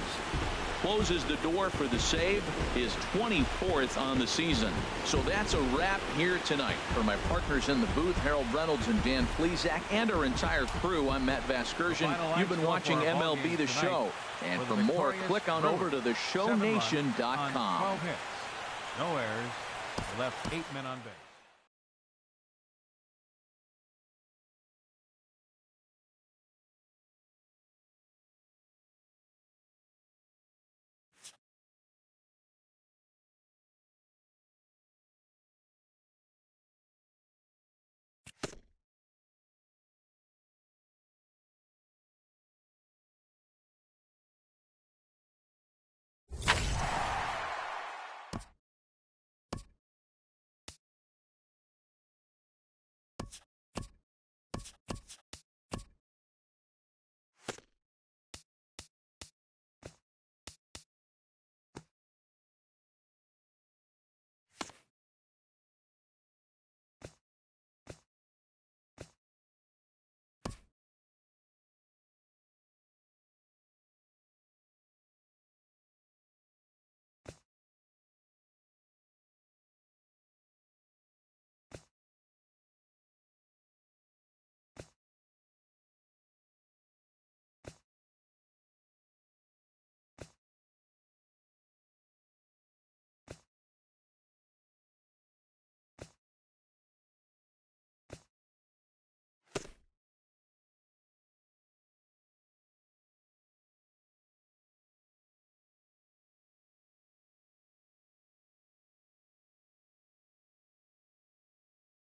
[SPEAKER 1] closes the door for the save, his 24th on the season. So that's a wrap here tonight. For my partners in the booth, Harold Reynolds and Dan Plesac, and our entire crew, I'm Matt Vasgersian. You've been watching MLB The Show. And for more, click on over to theshownation.com.
[SPEAKER 4] 12 hits, no errors, left 8 men on base.